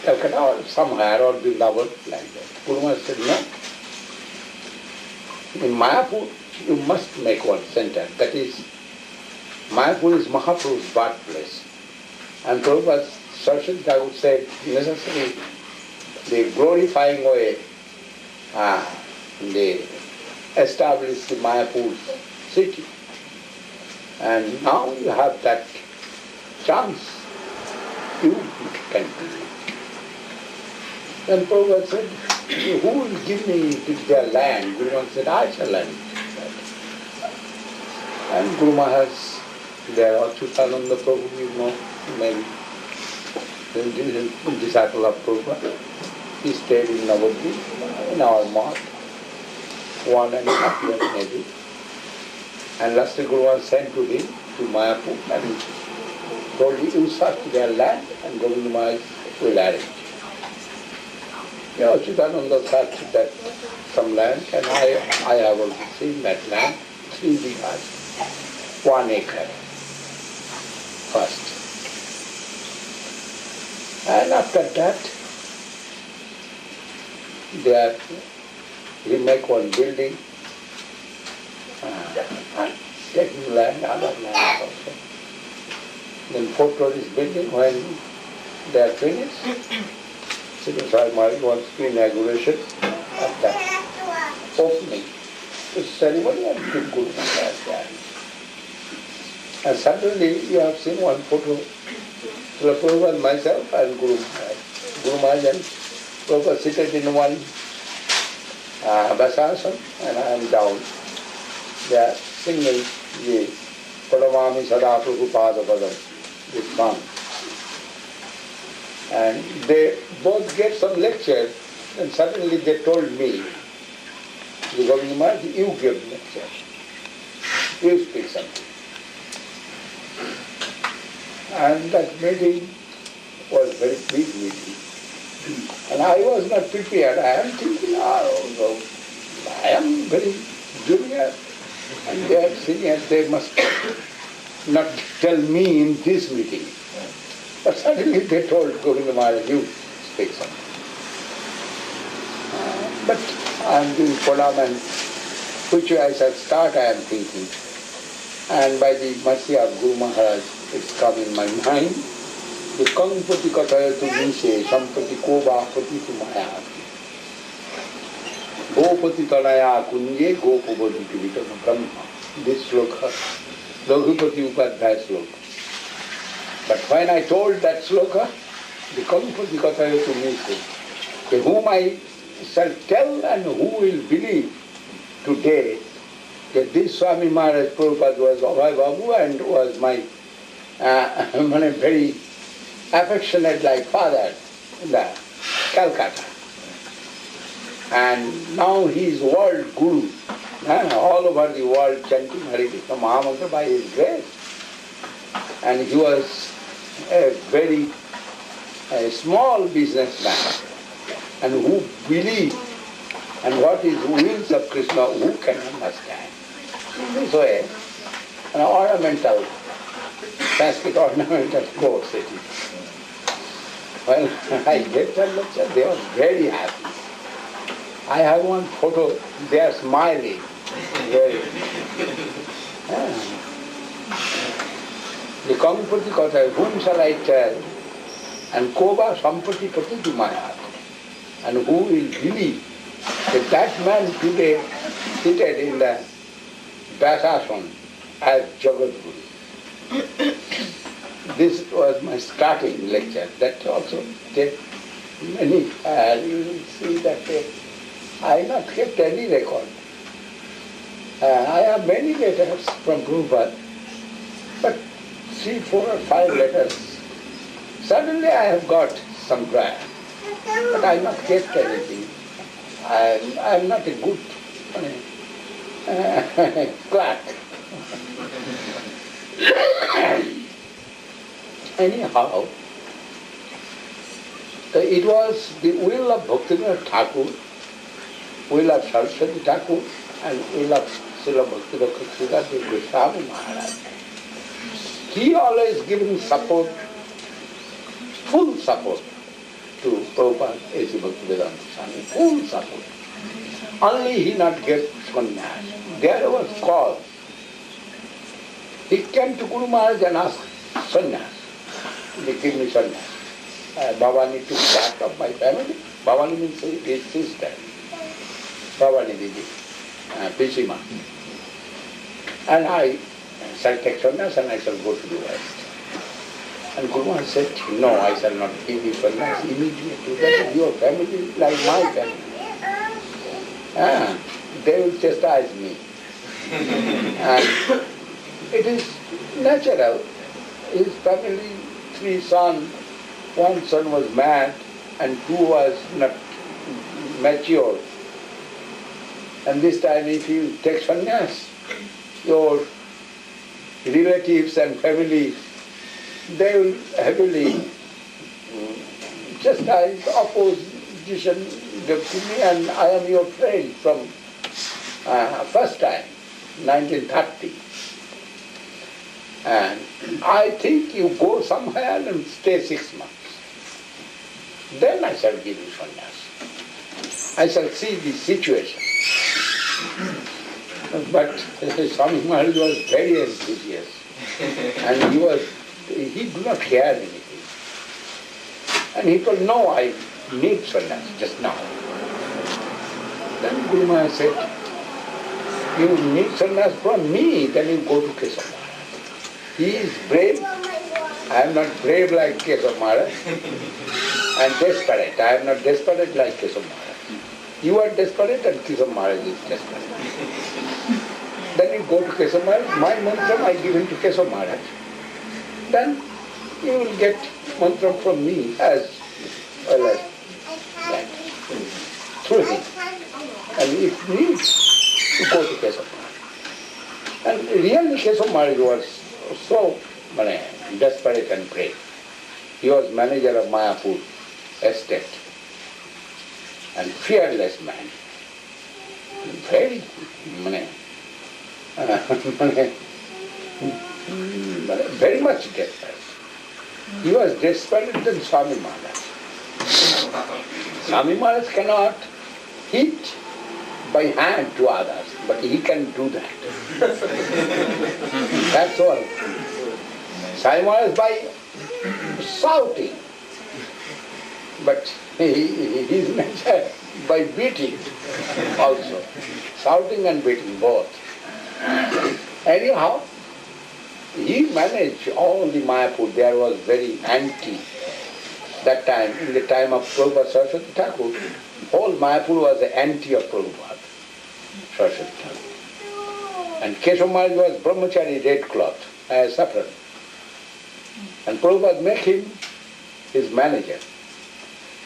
Calcutta or somewhere or Vrindavan like that. Guru Maharaj said, no. In Mayapur, you must make one center. That is, Mayapur is Mahaprabhu's birthplace. And Prabhupada Saraswat Thakur said, necessarily, the glorifying way, they established the Mayapur city. And now you have that chance. You can do it. Then Prabhupada said, who will give me their land? Guru Maharaj said, I shall lend that. And Guru Maharaj, there Achyutananda Prabhu, you know, maybe the disciple of Prabhupada. He stayed in Navadvip, in our mosque, 1.5 years maybe. And lastly Guru Maharaj sent to him, to Mayapur, and told him, you search their land and Govinda Maharaj will arrange. You know, Achyutananda searched that some land, and I have also seen that land, 3 bighas. 1 acre first. And after that, we make one building, taking land, other land also. Then 4-story building, when they are finished, Srila Maharaja wants to inauguration of that opening. This ceremony and give Guru Maharaj there. And suddenly you have seen one photo, Srila Prabhupada, myself and Guru Maharaj. Guru Maharaj and Prabhupada seated in one Vasasana and I am down. They are singing the Padamami Sada Prabhupada Padam, this song. And they both gave some lecture and suddenly they told me, Govinda Maharaja, you give lecture. You speak something. And that meeting was a very big meeting. And I was not prepared. I am thinking, I am very junior and they are senior, they must not tell me in this meeting. But suddenly they told Govinda Maharaja, you speak something. But I am doing pranam and which way I shall start I am thinking. And by the mercy of Guru Maharaj, it's come in my mind. The Kampati Kataya to Nishe, Sampati Koba Pati to Maya. Gopati Tanaya Kunje, Gopavati to become Brahma. This sloka, Raghupati Upadhyaya sloka. But when I told that sloka, the Kampati Kataya to Nishe, whom I shall tell and who will believe today that this Swami Maharaj Prabhupada was Abhay Babu and was my very affectionate like father in the Calcutta. And now he is world guru, all over the world chanting Hare Krishna Mahamantra by his grace. And he was a very small businessman. And who believe and what is wills of Krishna, who can understand? In this way, an ornamental, Sanskrit ornamental course it is. When I gave that lecture, they were very happy. I have one photo, they are smiling. Very. The Kampati Katha, whom shall I tell? And Koba Sampati Pati to my heart. And who will believe that that man today seated in the Vyasasana as Jagadguru. This was my starting lecture. That also take many, you will see that I have not kept any record. I have many letters from Prabhupada, but 3, 4 or 5 letters. Suddenly I have got some prayer. But I have not kept anything. I am not a good clerk. Anyhow, it was the will of Bhaktivinoda Thakur, will of Saraswati Thakur, and will of Srila Bhaktivinoda Swami Maharaj. He always giving support, full support to Prabhupada AC Bhaktivedanta Swami, full support. Only he not get sannyas. There was cause. He came to Guru Maharaj and asked sannyas. They give me sannyas. Bhavani took part of my family. Bhavani means his sister. Bhavani Didi, Pishima. And I shall take sannyas and I shall go to the West. And Guru Maharaj said, no, I shall not give you sannyas immediately. That is your family like my family. They will chastise me. And it is natural. His family, 3 sons, 1 son was mad and 2 was not mature. And this time if you take sannyas, your relatives and family, they will heavily chastise, opposition to me, and I am your friend from first time, 1930. and I think you go somewhere and stay 6 months. Then I shall give you sannyas. I shall see the situation. But Swami Maharaj was very enthusiastic, and he did not hear anything. And he told, no, I need sannyas just now. Then Guru Maharaj said, you need sannyas from me, then you go to Keshav Maharaj. He is brave. I am not brave like Keshav Maharaj. I am desperate. I am not desperate like Keshav Maharaj. You are desperate and Keshav Maharaj is desperate. Then you go to Keshav Maharaj. My mantra I give him to Keshav Maharaj. Then you will get mantra from me as well as that. Through him. And if needs, you go to Keshav Maharaj. And really Keshav Maharaj was so desperate and brave. He was manager of Mayapur estate and fearless man. Very very much desperate. He was desperate than Swami Maharaj. Swami Maharaj cannot hit by hand to others, but he can do that. That's all. Swami Maharaj by shouting, but his nature by beating also. Shouting and beating both. Anyhow, he managed all the Mayapur. There was very anti. That time, in the time of Prabhupada Saraswat Thakur, whole Mayapur was anti of Prabhupada Saraswat Thakur. And Keshav Maharaj was brahmachari, red cloth, saffron. And Prabhupada made him his manager.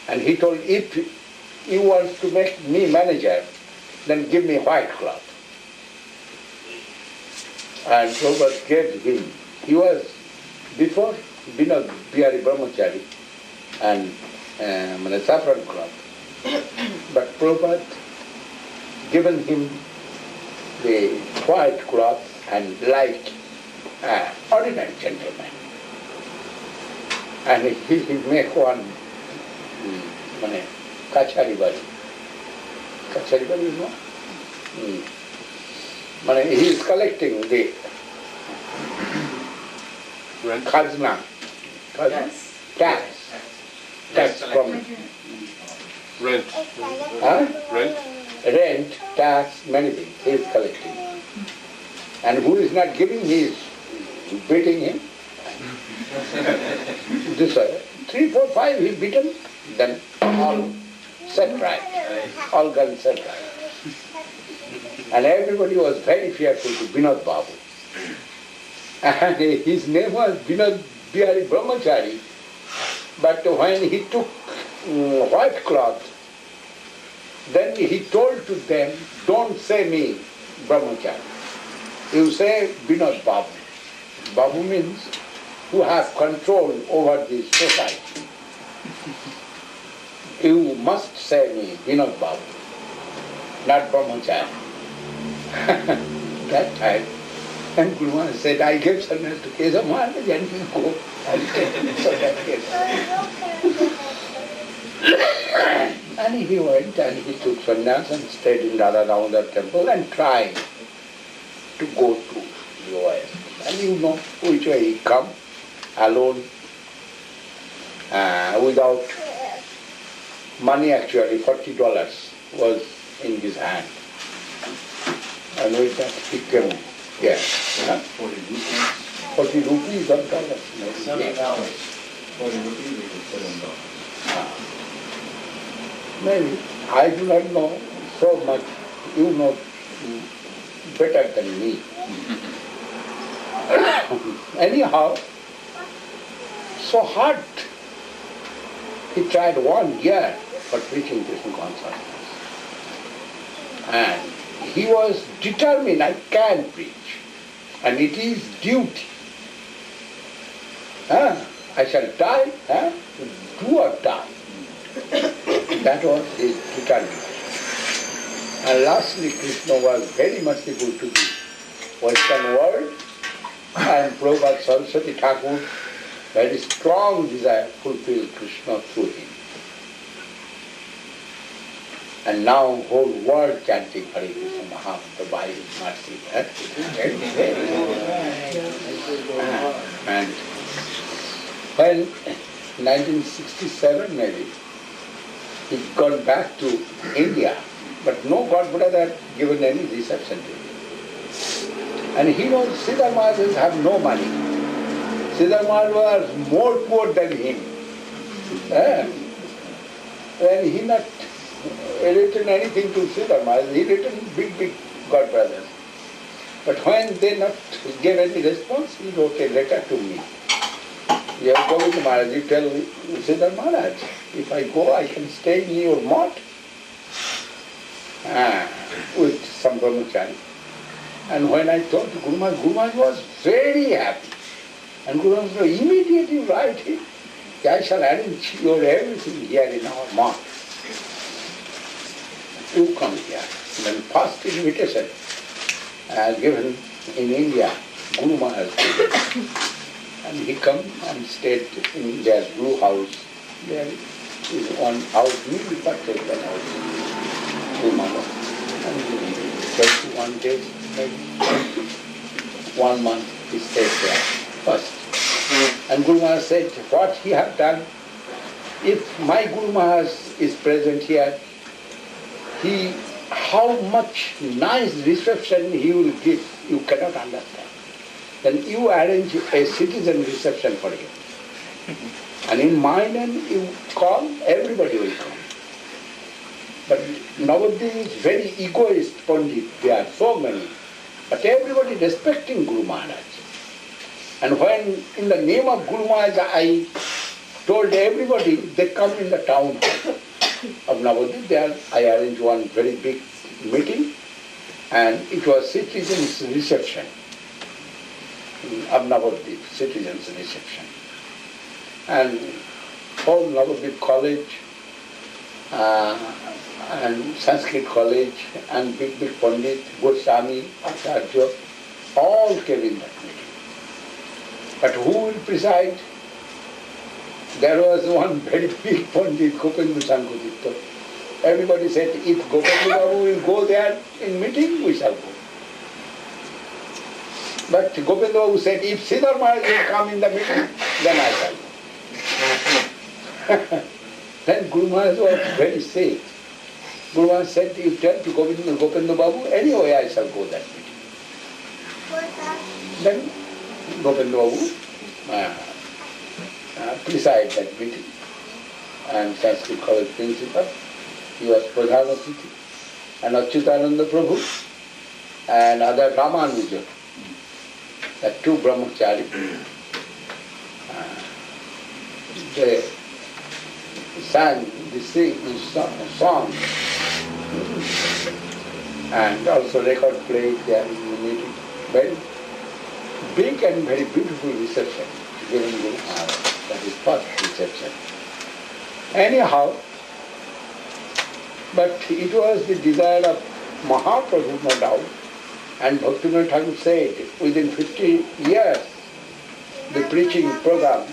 And he told, if you want to make me manager, then give me white cloth. And Prabhupada gave him. He was before Vinod Bihari Brahmachari and saffron cloth. But Prabhupada given him the white cloth and like ordinary gentleman. And he make one kachari bari. Kachari bari, you know? He is collecting the khazna, tax from Rent. Rent, tax, many things he is collecting. And who is not giving, he is beating him. This 3, 4, 5 he beaten, then all set right, all guns set right. And everybody was very fearful to Vinod Babu. And his name was Vinod Bihari Brahmachari. But when he took white cloth, then he told to them, don't say me Brahmachari. You say Vinod Babu. Babu means who has control over the society. You must say me Vinod Babu, not Brahmachari. That time, and Guru Maharaj said, I gave sannyas to Keshav Maharaj and you go and take sannyas. And he went and he took sannyas and stayed in Radha Raman temple and tried to go to the West. And you know which way he come, alone, without money actually, $40 was in his hand. And with that he came here. 40 rupees or dollars? $7. 40 rupees is $7. Maybe. I do not know so much. You know better than me. Anyhow, so hard. He tried 1 year for preaching Krishna consciousness. And he was determined, I can preach. And it is duty. I shall die, do or die. That was his determination. And lastly, Krishna was very merciful to the Western world And Prabhupada Saraswati Thakur, very strong desire to fulfill Krishna through him. And now whole world chanting Hare Krishna Mahamantra by his mercy. And when 1967 maybe, he gone back to India, but no God brother had given any reception to him. And he knows Sridhar Maharaj have no money. Sridhar Maharaj was more poor than him. And he not written anything to Sridhar Maharaj, he written big God brothers. But when they not gave any response, he wrote a letter to me. You have Govinda Maharaj, you tell Sridhar Maharaj, if I go, I can stay in your mott with some brahmachari. And when I told Guru Maharaj was very happy. And Guru Maharaj immediately write him, I shall arrange your everything here in our mott. You come here. Then first invitation given in India, Guru Maharaj gave. And he come and stayed in their blue house. There is one house, newly purchased one house. Guru Maharaj. And 21 days, maybe 1 month he stayed there first. And Guru Maharaj said, what he have done, if my Guru Maharaj is present here, how much nice reception he will give, you cannot understand. Then you arrange a citizen reception for him. And in my name you call, everybody will come. But nowadays is very egoist Pandit, there are so many. But everybody respecting Guru Maharaj. And when in the name of Guru Maharaj I told everybody, they come in the town of Navadvip, there I arranged one very big meeting, and it was citizens' reception of Navadvip, citizens' reception. And whole Navadvip College and Sanskrit College and big Pandit, Goswami, Acharya, all came in that meeting. But who will preside? There was one very big Pandit, Gopendra Sangodipta. Everybody said, if Gopendra Babu will go there in meeting, we shall go. But Gopendra Babu said, if Sridhar Maharaj will come in the meeting, then I shall go. Then Guru Maharaj was very safe. Guru Maharaj said, you tell to Gopendra Babu, anyway I shall go that meeting. Then Gopendra Babu preside that meeting, and Sanskrit College principal, he was Pradhan Athithi, and Achyutananda Prabhu, and other Ramanuja, the two brahmachari. They sang this song, and also record played there in the meeting. Very big and very beautiful reception given Guru Maharaj. That is first reception. Anyhow, but it was the desire of Mahaprabhu, no doubt, and Bhaktivinoda Thakur said, within 50 years, the preaching program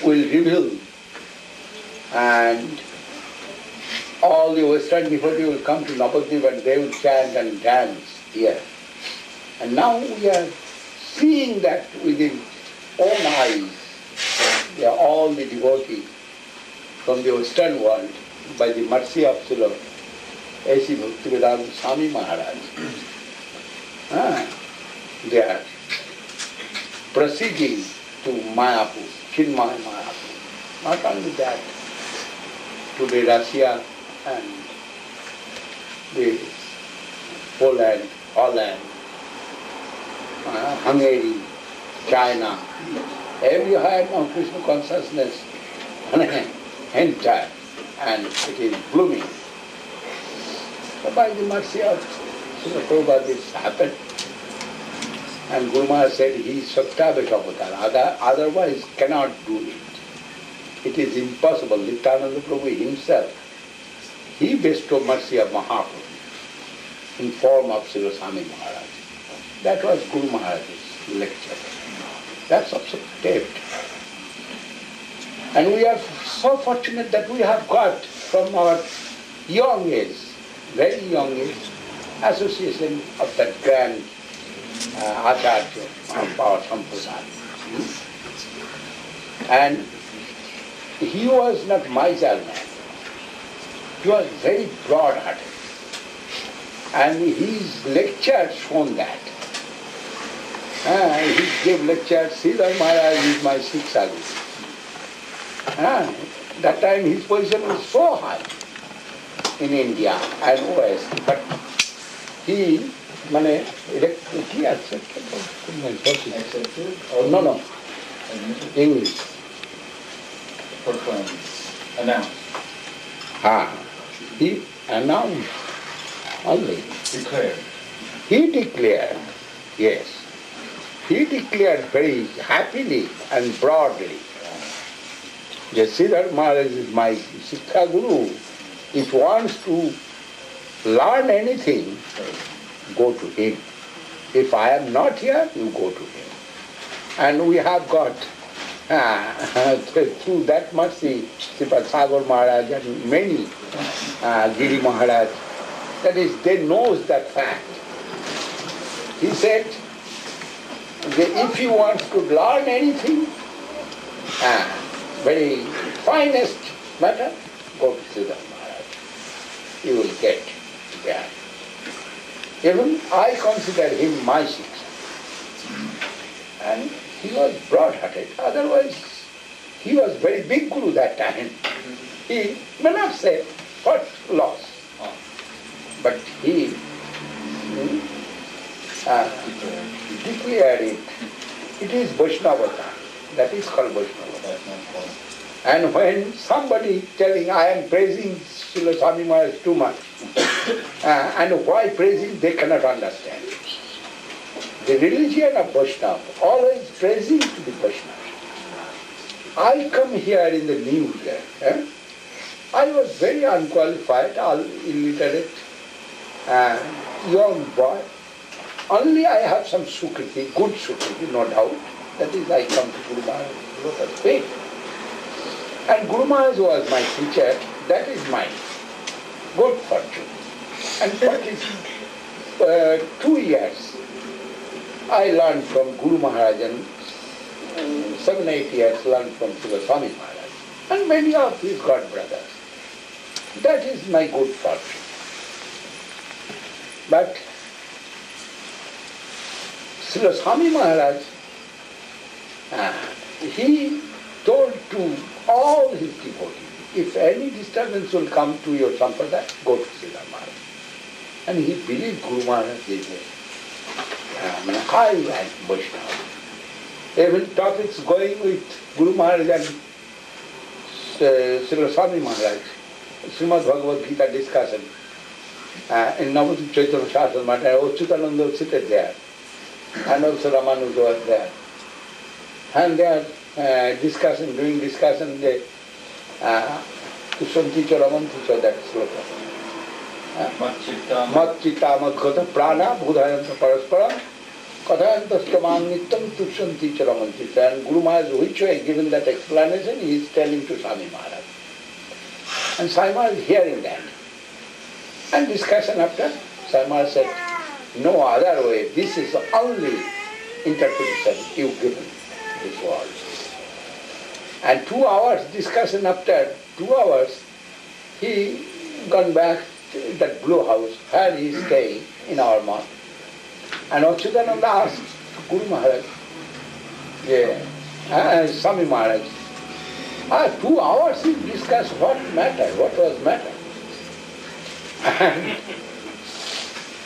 will reveal, and all the Western devotees will come to Navadvip and they will chant and dance here. And now we are seeing that within own eyes. They are all the devotees from the Western world, by the mercy of Srila AC Bhaktivedanta Swami Maharaj. They are proceeding to Mayapur, Chinmaya Mayapur. Not only that, today Russia and the Poland, Holland, Hungary, China, everywhere now Krishna consciousness entire, and it is blooming. So by the mercy of Srila Prabhupada this happened. And Guru Maharaj said he is Satyabhita Avatar, otherwise cannot do it. It is impossible. Nityananda Prabhu himself, he bestowed mercy of Mahaprabhu in form of Srila Swami Maharaj. That was Guru Maharaj's lecture. That's also taped. And we are so fortunate that we have got from our young age, very young age, association of that grand Acharya of our Sampradaya. And he was not miser man. He was very broad-hearted. And his lecture shown that. He gave lecture, Sridhar Maharaj is my Shiksha Guru. That time his position was so high in India and West, but he, he accepted. No, English. Proclaimed. Announced. He announced only. Declared. He declared, yes. He declared very happily and broadly. The Sridhar Maharaj is my Shiksha Guru. If wants to learn anything, go to him. If I am not here, you go to him. And we have got, through that mercy, Srila Sagar Maharaj and many, Giri Maharaj, that is, they knows that fact. He said, that if you want to learn anything, very finest matter, go to Sridhar Maharaj. You will get there. Even I consider him my Shiksha. And he was broad-hearted. Otherwise, he was very big Guru that time. He may not say first loss, but he declared it. It is Vaishnavata. That is called Vaishnavata. And when somebody telling, I am praising Srila Swami Maharaj too much, and why praising, they cannot understand. The religion of Vaishnava, always praising to the Vaishnava. I come here in the New Year. I was very unqualified, illiterate, young boy. Only I have some sukriti, good sukriti, no doubt. That is, I come to Guru Maharaj, Lotus feet. And Guru Maharaj was my teacher. That is my good fortune. And for 2 years, I learned from Guru Maharaj, and 7-8 years learned from Srila Swami Maharaj, and many of his god brothers. That is my good fortune. But Srila Swami Maharaj, he told to all his devotees, if any disturbance will come to your sampradaya, go to Sridhar Maharaj. And he believed Guru Maharaj is a high rank Vaishnava. Even topics going with Guru Maharaj and Srila Swami Maharaj, Srimad Bhagavad Gita discussion in Navadvip Chaitanya Shastra Matter, Achyutananda was seated there, and also Ramanuja was there. And they are doing discussion, they Tushanti Charamanti Cha, that sloka. Mat Chitta Madghata Prana Bhudayanta Parasparam Kathayanta Stamang Nittam Tushanti Charamanti Cha. And Guru Maharaj, which way given that explanation, he is telling to Swami Maharaj. And Swami Maharaj is hearing that. And discussion after, Swami Maharaj said, no other way, this is the only interpretation you've given this world. And 2 hours discussion after, 2 hours, he gone back to that blue house where he is staying in our month. And Achyutananda asked Guru Maharaj, Swami Maharaj, 2 hours he discussed what matter, what was matter.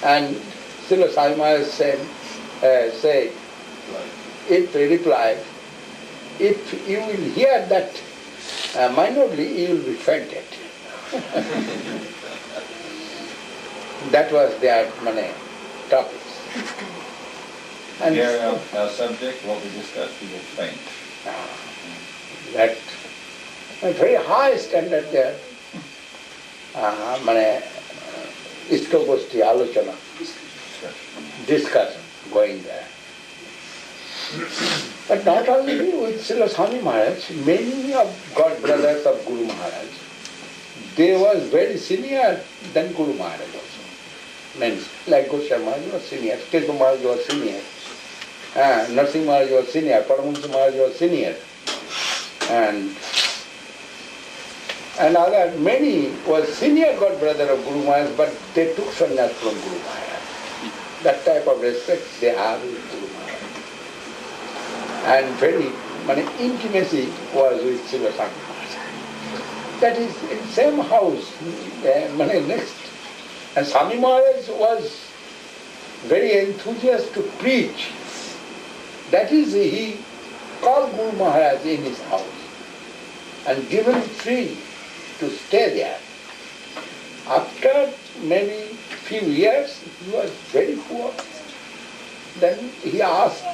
And Srila Swami Maharaj said, if he replied, if you will hear that minorly, you will be fainted. That was their topics. And Hear our subject, what we discussed, we will faint. That a very high standard there. Istogosti alochana. Discussion. going there. But not only with Srila Swami Maharaj, many of God brothers of Guru Maharaj, they was very senior than Guru Maharaj also. Men like Goswami Maharaj was senior, Kesava Maharaj was senior, Narsingh Maharaj was senior, Paramahansa Maharaj was senior, and other many was senior God brother of Guru Maharaj, but they took sannyas from Guru Maharaj. That type of respect they have with Guru Maharaj. And very intimacy was with Srila Sridhar Maharaja. That is in same house, next. And Swami Maharaj was very enthusiastic to preach. That is, he called Guru Maharaj in his house and given free to stay there. After many few years, he was very poor. Then he asked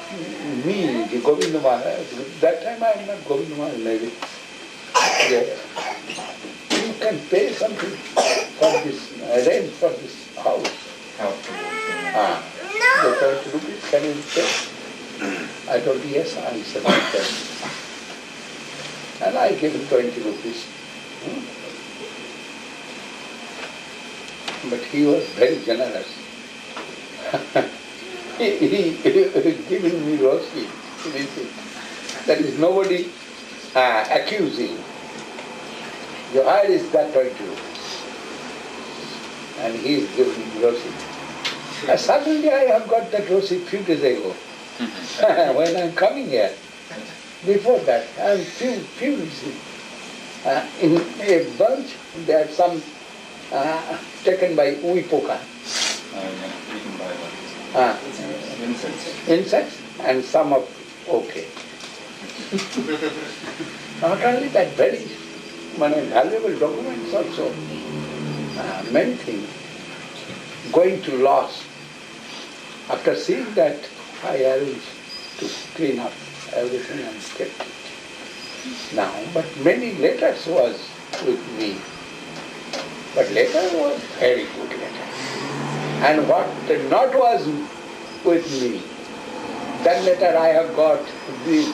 me, the Govinda Maharaj, that time I am not Govinda Maharaj, maybe. Yes. You can pay something for this, rent for this house. The 20 rupees, can you pay? I told him, yes, I said, okay. And I gave him 20 rupees. But he was very generous. he given me rosy. There is nobody accusing. Your hire is that 20 rupees. And he is giving me rosy. Suddenly I have got that rosy few days ago. When I am coming here. Before that, I have few receipts. In a bunch, there are some taken by Uipoka. Insects and some of okay. Not only that, very valuable documents also. Many things going to loss. After seeing that, I arranged to clean up everything and kept it. Now, but many letters was with me. But letter was very good letter. And what not was with me, that letter I have got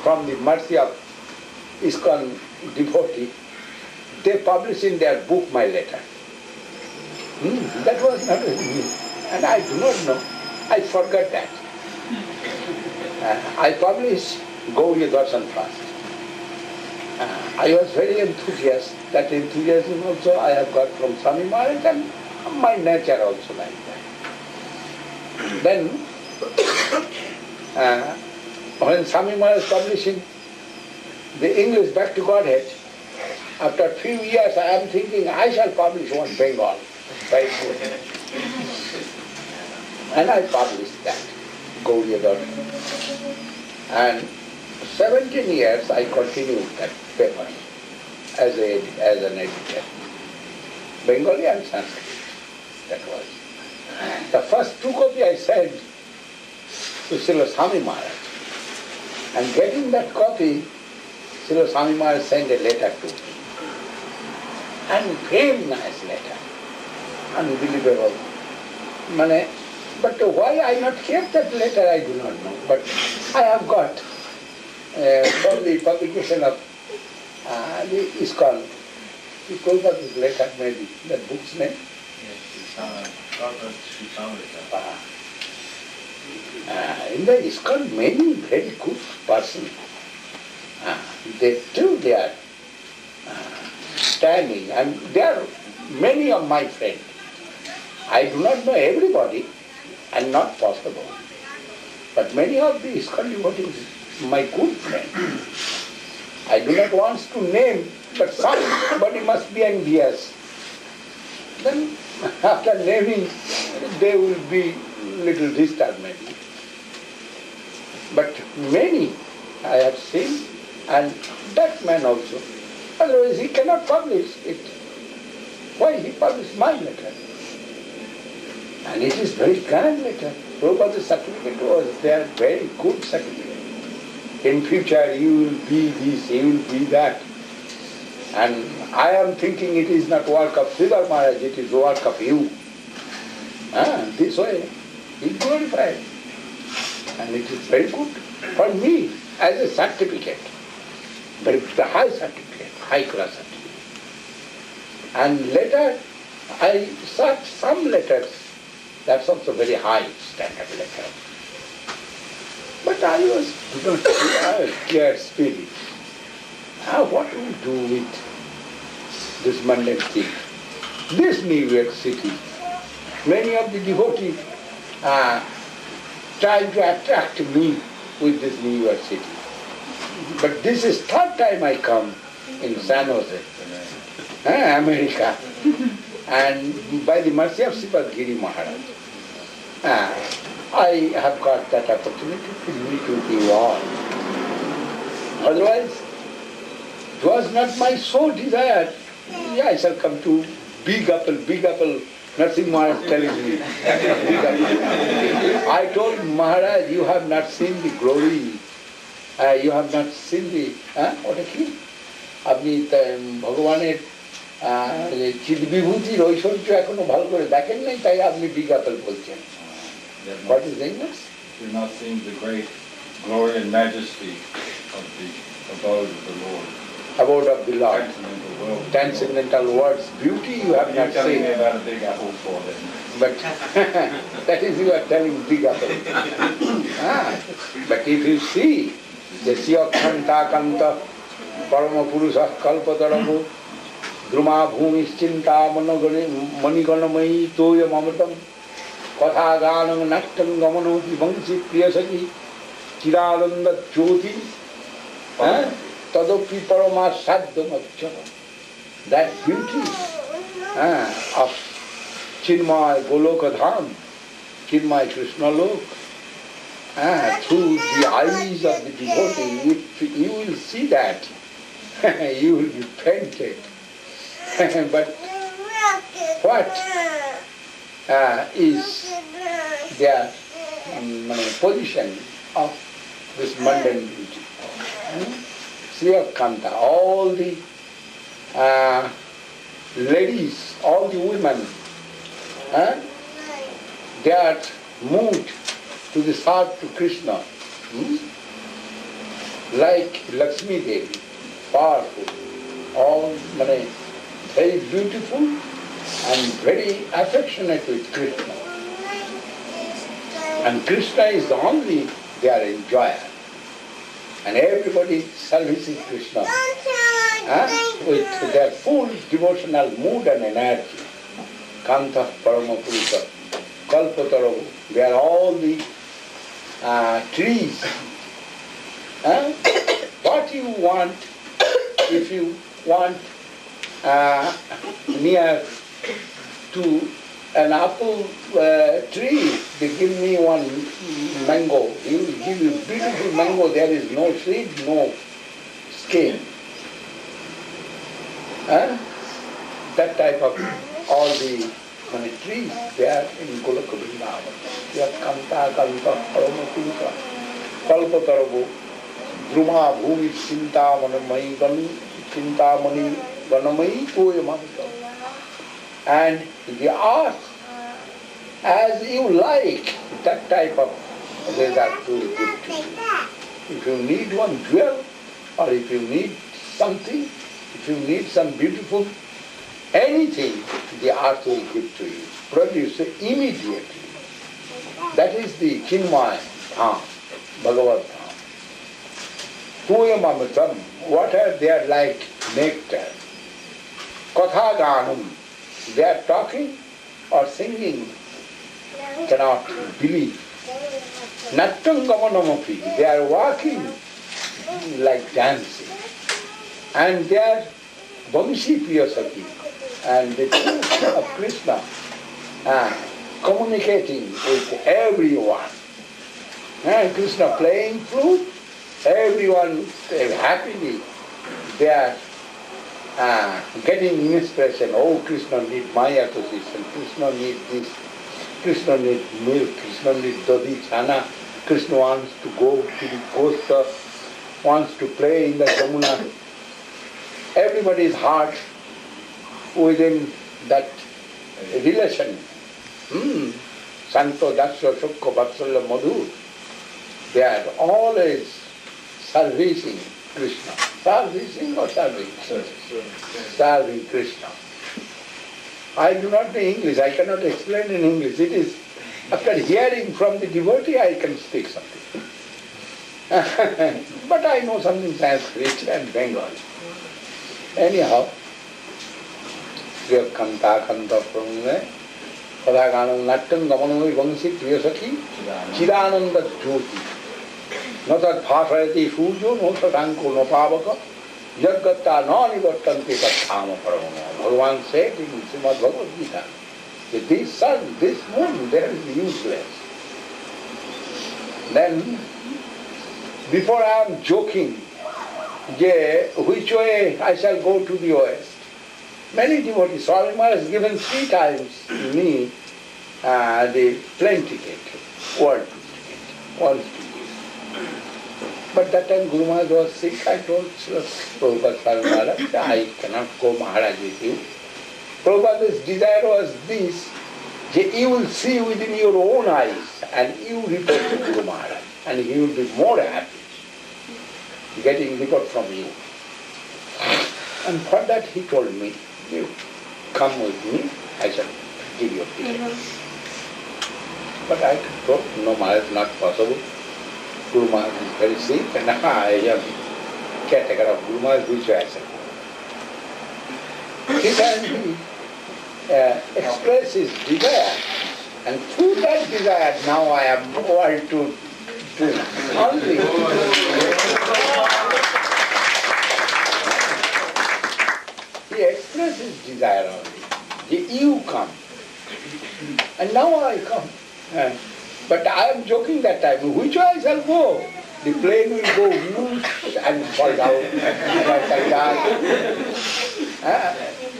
from the mercy of ISKCON devotee. They published in their book my letter. That was not with me. And I do not know. I forgot that. I published Gauriya Darshan first. I was very enthusiastic. That enthusiasm also I have got from Swami Maharaj and my nature also like that. Then, when Swami Maharaj publishing the English Back to Godhead, after a few years I am thinking I shall publish one Bengal. Very good. And I published that, Gauriya Darshan. And 17 years I continued that paper as an editor. Bengali and Sanskrit, that was. The first 2 copies I sent to Srila Swami Maharaj. And getting that copy, Srila Swami Maharaj sent a letter to me. And very nice letter. Unbelievable. But why I not kept that letter, I do not know. But I have got from the publication of the ISKCON. You told us this letter, maybe, that book's name? Yes, it's in the ISKCON, many very good persons. They are standing, and they are many of my friends. I do not know everybody, and not possible. But many of the ISKCON devotees, my good friends. I do not want to name, but somebody must be envious. Then after naming, they will be little disturbed maybe. But many I have seen, and that man also. Otherwise he cannot publish it. Why he published my letter? And it is very grand letter. Prabhupada's certificate was their very good certificate. In future you will be this, you will be that. And I am thinking it is not work of Sridhar Maharaj, it is work of you. This way, he glorified. And it is very good for me as a certificate. But it's a high certificate, high class certificate. And later I searched some letters, that's also very high standard letter. But I was clear spirit. What do we do with this mundane thing? This New York City, many of the devotees try to attract me with this New York City. But this is third time I come in San Jose, America, and by the mercy of Srila Giri Maharaj, I have got that opportunity to meet with you all. Otherwise, it was not my sole desire. Yeah, I shall come to Big Apple, Narsimha Maharaj telling me. Big Apple. I told Maharaj, you have not seen the glory, you have not seen the, what a key? আপনি ভগবানের চিদ্বিভূতির ঐশ্বর্য এখনো ভালো করে দেখেন নাই, তাই আপনি big Apple বলছেন। What is English? You're not seeing the great glory and majesty of the abode of the Lord. Abode of the Lord. Transcendental world. Transcendental words. Beauty you have not You're telling me seen. about a big apple for them. But that is you are telling big apple. But if you see the Siya Kanta Kanta Parama Purusha Kalpataramu Druma Bhumischinta Maniganamayi Toya Mamatam Katha Ganam Nattam Gamanoti Bangsi Priyasaki Chiralanda Jyoti Tadopi Parama Saddhamacchana. That beauty of Chinmay Goloka Dham, Chinmay Krishna Lok, through the eyes of the devotee, if you will see that, you will be fainted. But what is their position of this mundane beauty? Sriya Kanta, all the ladies, all the women, they are moved to the heart to Krishna, like Lakshmi Devi, powerful, all very beautiful and very affectionate with Krishna. And Krishna is the only their enjoyer. And everybody servicing Krishna with their full devotional mood and energy. Kanta Paramapurusha, Kalpataravu, they are all the trees. What you want, if you want near to an apple tree, they give me one mango. He will give you beautiful mango, there is no seed, no skin. That type of all the trees, they are in Goloka Vrindavan. They are Kanta, Kanta, Paramapurusha, Kalpataravu, Druma, Bhumi, Chintamani, Chintamani, Ganamayi, Toya Mamata. And the art, as you like, that type of result will give to you. If you need one jewel, or if you need something, if you need some beautiful anything, the art will give to you, produce immediately. That is the Chinmay Dham, Bhagavad Dham. Toya Mamatam, what are they like nectar. Katha Ganam, they are talking or singing, cannot believe. Nattam Gamanamapi, they are walking like dancing. And they are Vamsi Priyasaki, and the truth of Krishna communicating with everyone. And Krishna playing flute, everyone happily, they are getting inspiration. Oh, Krishna needs my association, Krishna needs this, Krishna needs milk, Krishna needs dadi, chana, Krishna wants to go to the coast, wants to play in the Yamuna. Everybody's heart within that relation. Santo Daksha Shukka Vatsalya Madhu. They are always servicing Krishna. Servicing or serving? Serving Krishna. I do not know English, I cannot explain in English. It is, after hearing from the devotee, I can speak something. But I know something Sanskrit and Bengali. Anyhow, Kanta Kanta Pramune, Padaganam Nattam Gamanamai Vangsi Priyasaki, Chidananda Jyoti. Natat Bhasayati Surjo, no Satanko, no Pavaka, Jagata Nani Vattanti Tathama Paramana. Bhagavan said in Srimad Bhagavad Gita that this sun, this moon, there is useless. Then, before I am joking, which way I shall go to the west. Many devotees, Swami Maharaj has given 3 times to me the plane ticket, world ticket, one ticket. But that time Guru Maharaj was sick, I told Prabhupada Swami Maharaj, I cannot go Maharaj with you. Prabhupada's desire was this, that you will see within your own eyes and you report to Guru Maharaj and he will be more happy getting report from you. And for that he told me, you come with me, I shall give you a ticket. But I told, no Maharaj, not possible. Guru Maharaj is very sick and I am caretaker of Guru Maharaj, which way I shall go. He can express his desire, and through that desire now I am moved to do only. He expressed his desire only. You come. And now I come. But I am joking that time. Which way I shall go? The plane will go whoosh and fall down and I shall die.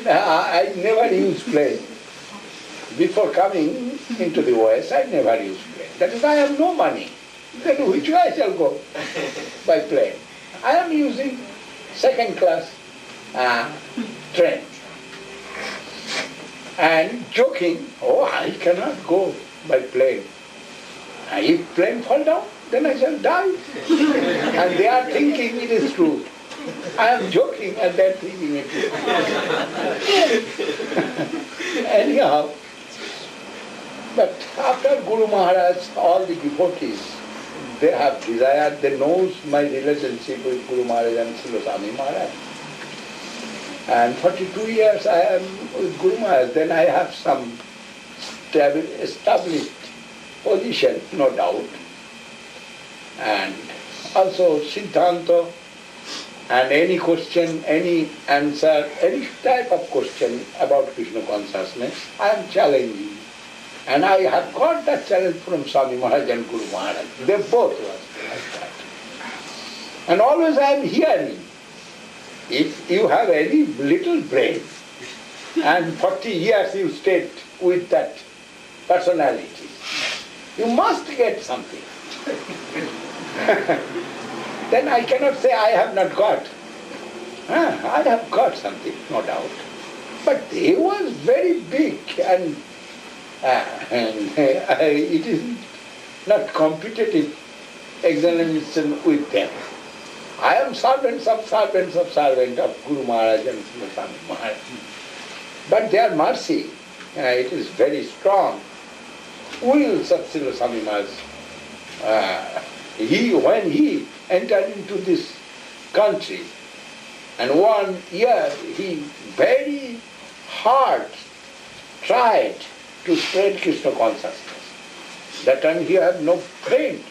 I never use plane. Before coming into the West, I never use plane. That is, I have no money. Then which way I shall go? By plane. I am using second class train. And joking, I cannot go by plane. If plane fall down, then I shall die. And they are thinking it is true. I am joking and they are thinking it is true. Anyhow, but after Guru Maharaj, all the devotees, they have desire, they know my relationship with Guru Maharaj and Srila Swami Maharaj. And 42 years I am with Guru Maharaj, then I have some established position, no doubt. And also Siddhanta, and any question, any answer, any type of question about Krishna consciousness, I am challenging. And I have got that challenge from Swami Maharaj and Guru Maharaj. They both were like that. And always I am hearing, if you have any little brain, and 40 years you stayed with that personality, you must get something. Then I cannot say I have not got. I have got something, no doubt. But he was very big and it is not competitive examination with them. I am servants of Guru Maharaj and Srila Swami Maharaj. But their mercy, it is very strong. Wills of Srila Swami Maharaj. When he entered into this country, and 1 year he very hard tried to spread Krishna consciousness. That time he had no friend.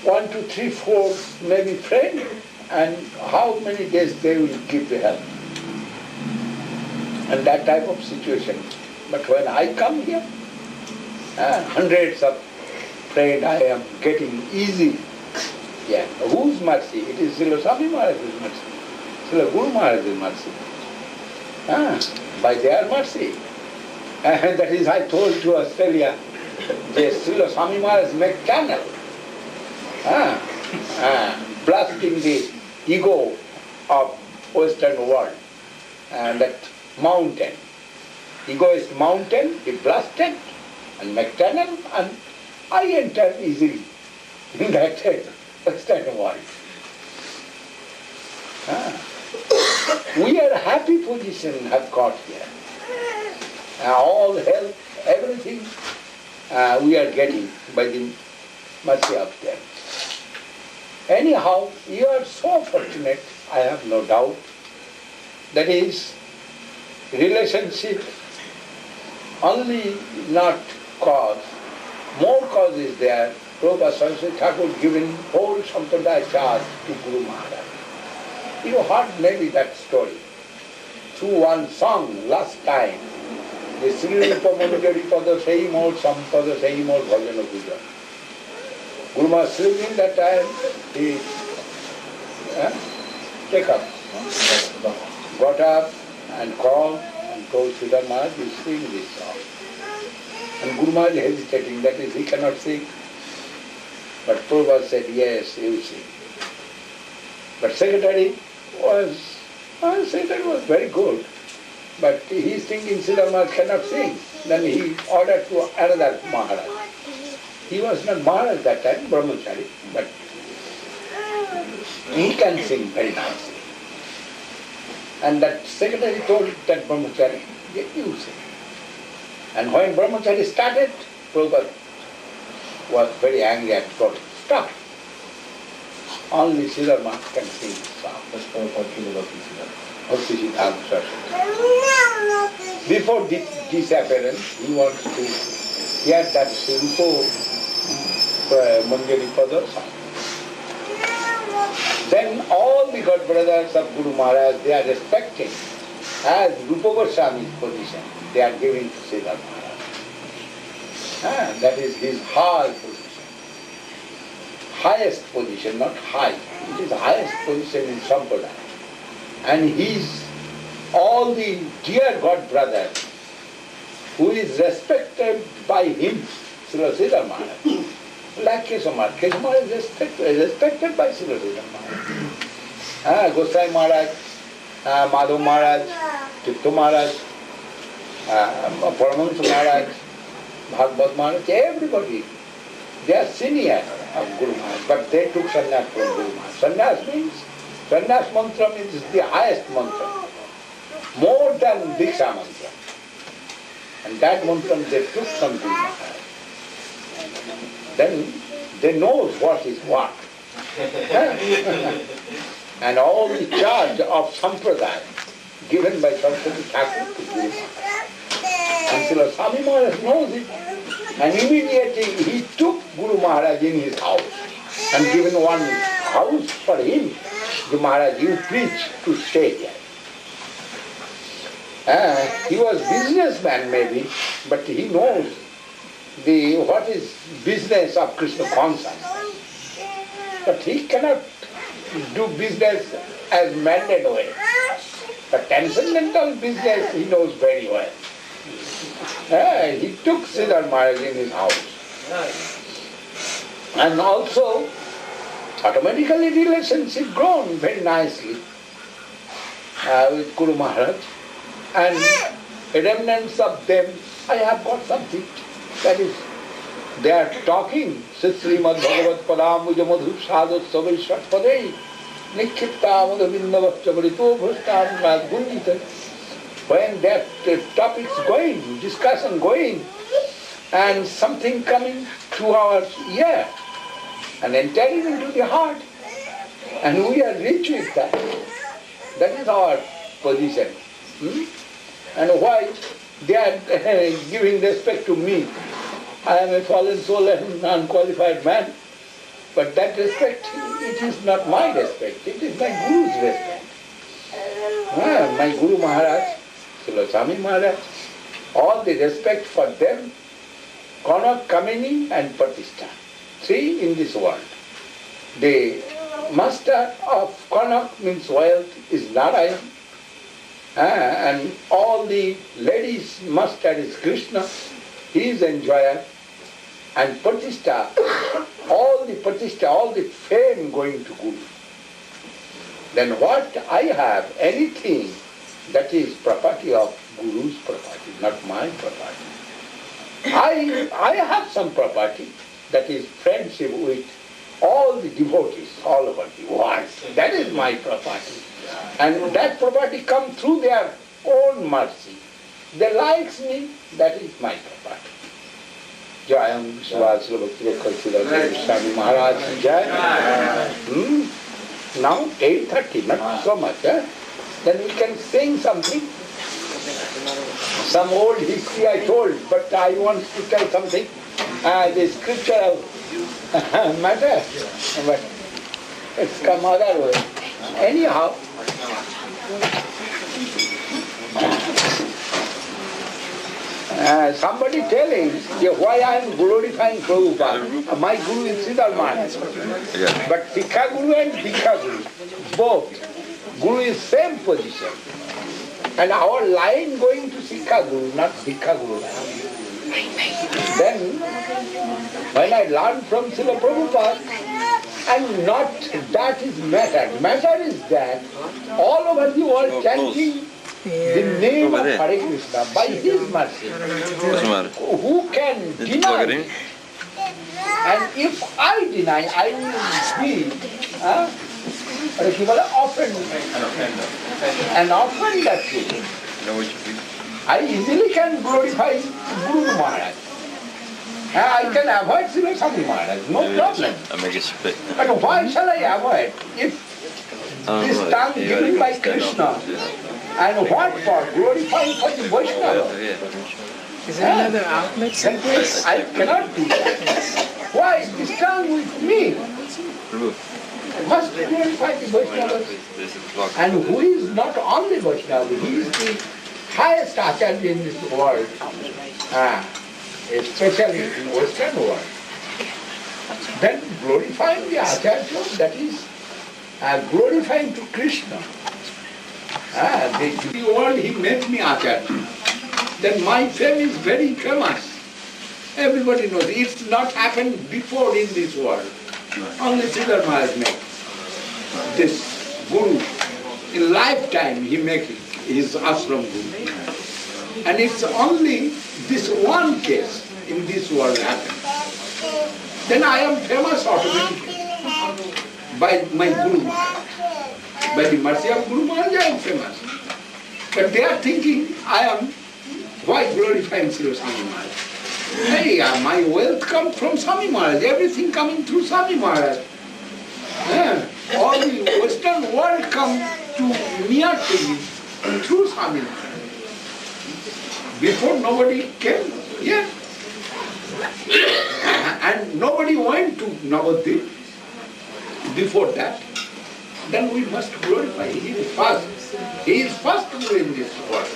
1, 2, 3, 4 maybe friend, and how many days they will give the help. And that type of situation. But when I come here, hundreds of friends I am getting easy. Yeah. Whose mercy? It is Srila Swami Maharaj's mercy. Srila Guru Maharaj's mercy. By their mercy. And that is, I told to Australia, that Srila Swami Maharaj make channel. Blasting the ego of Western world. And that mountain. Egoist mountain, he blasted and make channel, and I entered easily That's it. Western world. We are happy position have got here. All health, everything we are getting by the mercy of them. Anyhow, you are so fortunate, I have no doubt. That is, relationship only not cause. More cause is there. Prabhupada Saraswat Thakur given whole Sampradaya charge to Guru Maharaj. You heard maybe that story. Through one song last time, the Sri Rupa Manjari Pada Sei More Sampada Sei More Bhajana Puja. Guru Maharaj sleeping that time, he got up and called and told Sridhar Maharaj, you sing this song. And Guru Maharaj hesitating, that is, he cannot sing. But Prabhupada said, yes, you sing. But secretary was very good. But he is thinking Sridhar Maharaj cannot sing. Then he ordered to another Maharaj. He was not Maharaj that time, Brahmachari, but he can sing very nicely. And that secretary told that Brahmachari, you sing. And when Brahmachari started, Prabhupada was very angry and told him, stop. Only Sridhar Maharaj can sing this song. Before disappearance, he wants to hear that simple Manjari Pada song. Then all the god brothers of Guru Maharaj, they are respecting as Rupa Goswami's position. They are giving to Sridhar Maharaj. That is his high position. Highest position, not high. It is the highest position in Sampradaya. And his, all the dear god brothers, who is respected by him, Srila Sridhar Maharaja, like Keshav Maharaj. Keshav Maharaj is respected by Srila Sridhar Maharaj. Gosai Maharaj, Madhav Maharaj, Tirtha Maharaj, Paramahansa Maharaj, Bhagavad Maharaj, everybody, they are senior of Guru Maharaj, but they took sannyas from Guru Maharaj. Sannyas mantra means the highest mantra, more than Diksha mantra. And that mantra they took from Guru Maharaj. Then they know what is what. And all the charge of Sampradaya given by Saraswati Thakur to Guru Maharaj. And Srila Swami Maharaj knows it. And immediately he took Guru Maharaj in his house and given one house for him. Guru Maharaj, you preach to stay here. He was businessman maybe, but he knows what is business of Krishna consciousness. But he cannot do business as mandate way. But transcendental business he knows very well. He took Sridhar Maharaj in his house. And also, automatically relationship grown very nicely with Guru Maharaj. And remnants of them, I have got something. That is, they are talking, Srimad Bhagavat Padamuja Madhu Sadhu Savishvat Padei, Nikhitta Madhavindavascha Varito Bhustam Radgunita. When that topic is going, discussion going, and something coming through our ear and entering into the heart, and we are rich with that. That is our position. And why they are giving respect to me? I am a fallen soul and unqualified man. But that respect, it is not my respect, it is my Guru's respect. My Guru Maharaj, Srila Swami Maharaj, all the respect for them, Kanak, Kamini and Pratishtha. Three in this world. The master of Kanak means wealth is Narayan. And all the ladies' master is Krishna, he is enjoyer. And Pratishtha, all the fame going to Guru. Then what I have, anything that is property of Guru's property, not my property. I have some property, that is friendship with all the devotees all over the world. That is my property. And that property comes through their own mercy. They likes me, that is my property. Jayam Srila Sridhar Swami Maharaja Jai. Now 8:30, not so much. Then we can sing something. Some old history I told, but I want to tell something. The scriptural matter, but it's come other way. Anyhow, somebody telling why I am glorifying Prabhupada. My Guru is Sridhar Maharaja. But Sikha Guru and Dikha Guru, both. Guru is same position. And our line going to Sikha Guru, not Dikha Guru. Then, when I learned from Srila Prabhupada, and not that is matter. Matter is that all over the world chanting the name of Hare Krishna by His mercy. Who can deny? And if I deny, I will be an offender to him. I easily can glorify Guru Maharaj. I can avoid Srila Swami Maharaj, no problem. But why shall I avoid if this tongue given by Krishna? And what for? Glorifying for the Vaishnava. Is there another outlet someplace? I cannot do that. Why? This tongue with me. I must glorify the Vaishnava. And who is not only Vaishnava, he is the highest acharya in this world. Especially in Western world. Then glorifying the acharya, that is glorifying to Krishna. The world he made me acharya. Then my fame is very famous. Everybody knows. It's not happened before in this world. Only Sridhar Maharaj made this Guru. In lifetime he made his ashram Guru. And it's only this one case in this world happened. Then I am famous automatically by my Guru Maharaj. By the mercy of Guru Maharaj I am famous. But they are thinking I am, why glorifying Srila Swami Maharaj? Hey, my wealth comes from Swami Maharaj, everything coming through Swami Maharaj. All the Western world come to near to me through Swami Maharaj. Before nobody came here. And nobody went to Navadvip before that. Then we must glorify. He is first. He is first Guru in this world,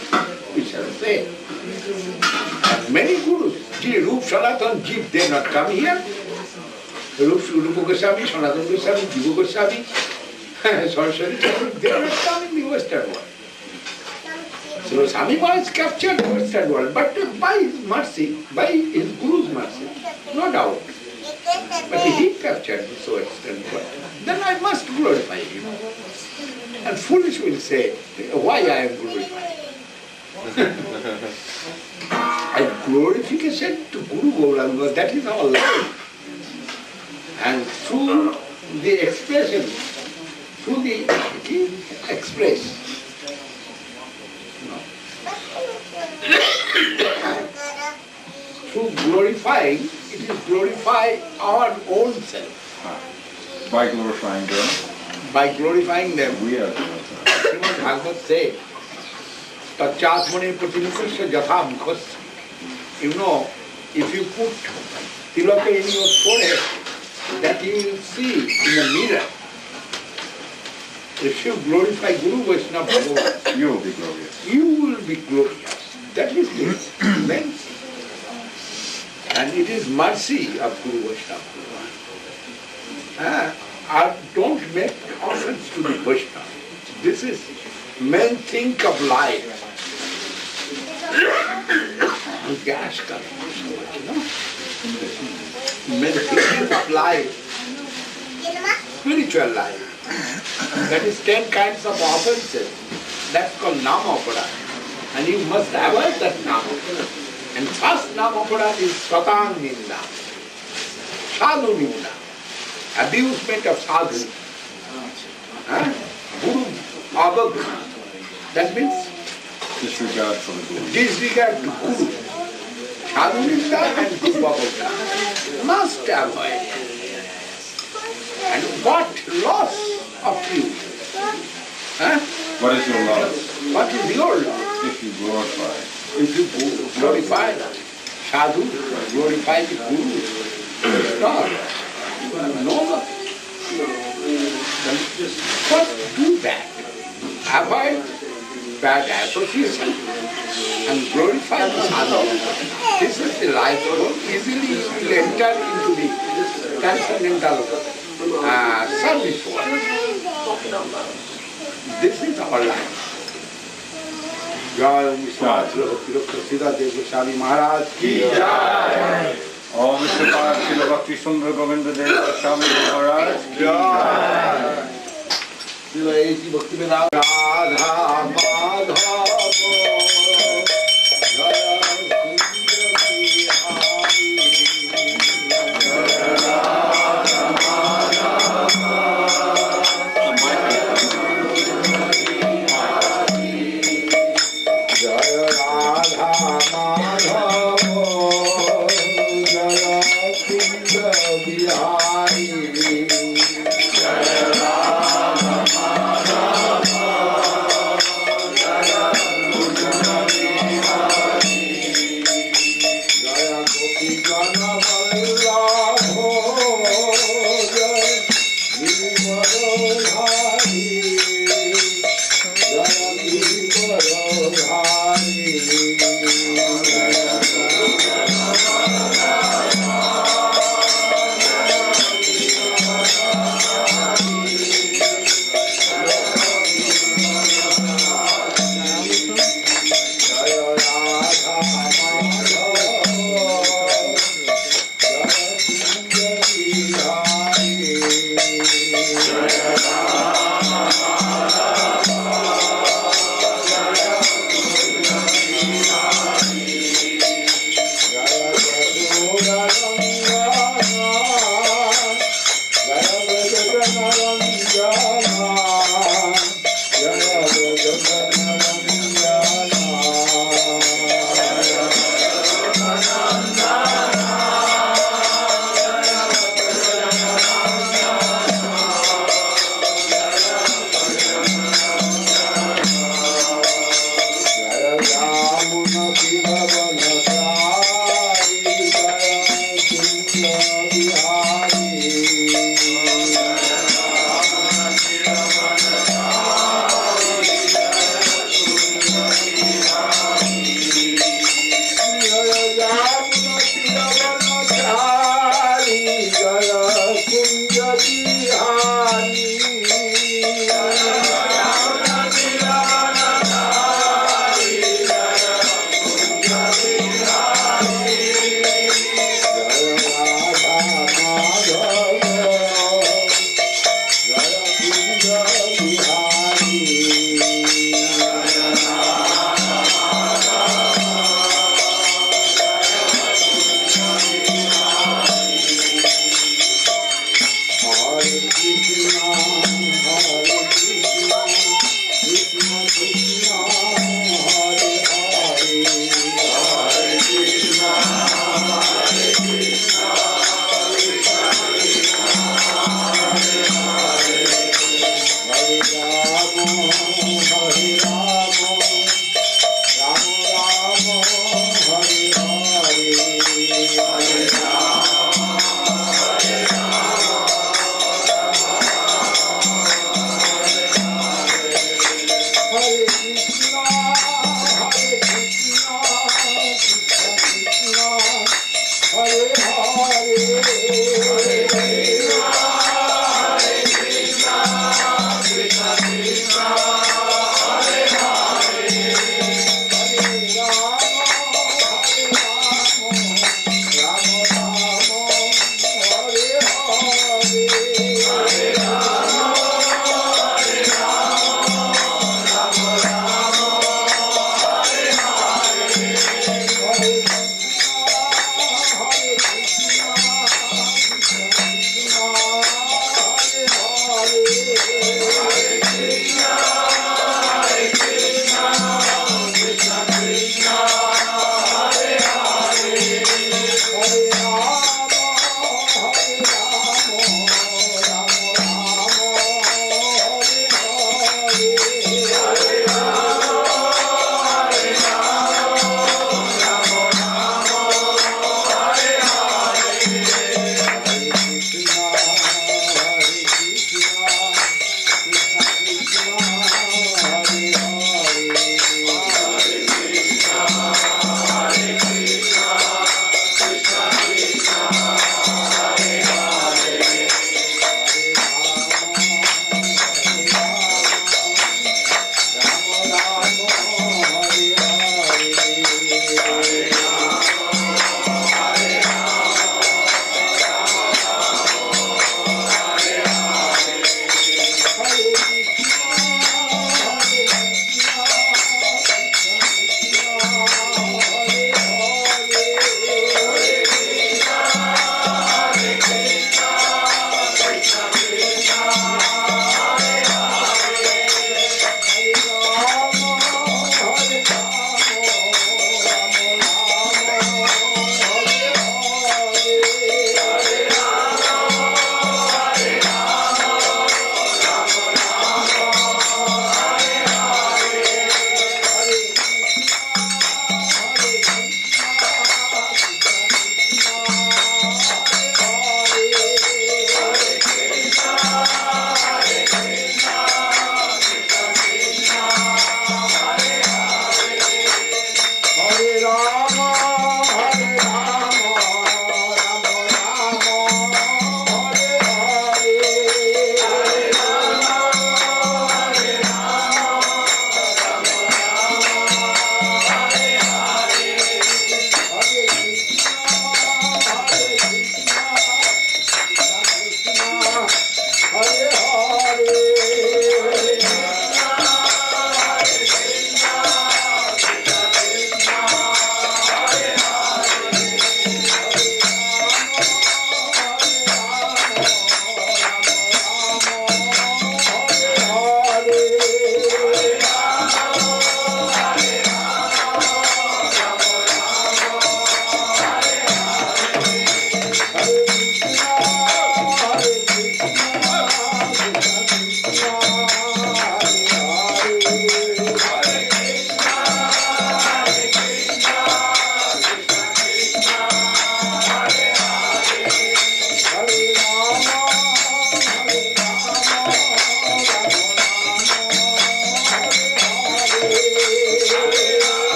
we shall say. And many Gurus, Rup, Sanatan, Jeev, they not come here. Rupa Goswami, Sanatan Goswami, Jiva Goswami, Saraswat, they are not come in the Western world. So Swami Maharaj captured the Western world, but by his mercy, by his Guru's mercy, no doubt. But he captured the Western world. Then I must glorify him. And foolish will say, why I am glorifying? And glorification to Guru Gauranga, that is our life. And through the expression, through the express. Through glorifying, it is glorify our own self. By glorifying them? By glorifying them. We are glorifying. Srimad Bhagavad says, Tachatmane Pratinukasya Jatha Mukhasya. You know, if you put tilaka in your forehead, that you will see in the mirror. If you glorify Guru Vaishnava Bhagavan, You will be glorious. you will be glorious. That is the mercy. And it is mercy of Guru Vaishnava Bhagavan. Don't make offense to the Vaishnava. This is men think of life. Gas men think of life, spiritual life. That is 10 kinds of offenses. That's called Nama-Aparad. And you must avoid that Nama-Aparad. And first Nama-Aparad is Satang Ninda, Sadhu Ninda. abusement of sadhu, guru, abag, that means Disregard for the Guru. disregard to guru. Sadhu Nindha and guru abag must avoid. And what loss of you? What is your loss What is your loss? if you glorify? If you glorify sadhu, glorify the guru, no, no. First do that. Avoid bad association and glorify the sadhu. This is the life goal. Easily you will enter into the transcendental service world. This is our life. Jai Srila Sridhar Swami Maharaj ki jai. Om Srila Srila Govinda Swami Maharaj ki jai. Srila AC Bhaktivedanta Radha Madhava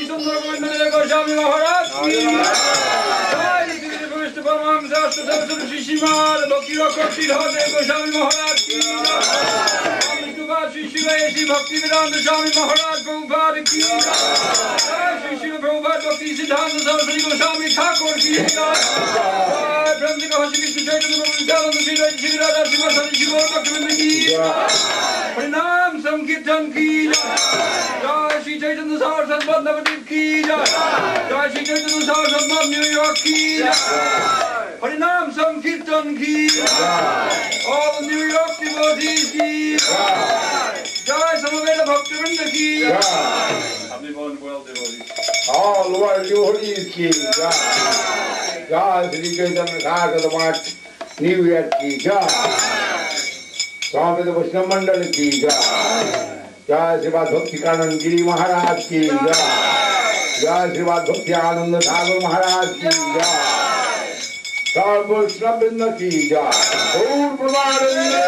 Srila Govinda Maharaja ki jai, Srila Vishnu Paramahamsa Saraswat Srimad Bhaktivedanta Swami Maharaj ki jai, Srila AC Bhaktivedanta Swami Maharaj Prabhupada ki jai, Srila Prabhupada Bhakti Siddhanta Saraswati Goswami Thakur ki jai, Brahma Kahashi Vishnu Chaitanya Prabhu Sri Radha Raman Srila Bhaktivedanta ki jai, Harinam Sankirtan ki jai, Jai Shri Chaitanya Saraswat Navadip ki jai, Jai Shri Chaitanya Saraswat New York ki jai, Harinam Sankirtan ki jai, all the New York devotees ki jai, Jai Samaveda Bhaktivinoda ki jai, Happy Born World devotees, all world devotees ki jai, Jai Shri Chaitanya Saraswat New York ki jai, Swami Vaishnava Mandal ki jai, Jai Srila Bhaktivedanta Giri Maharaj ki jai, Jai Srila Bhaktivedanta Thakur Maharaj ki jai, Jai Vaishnava ki jai, Gaur Premanande.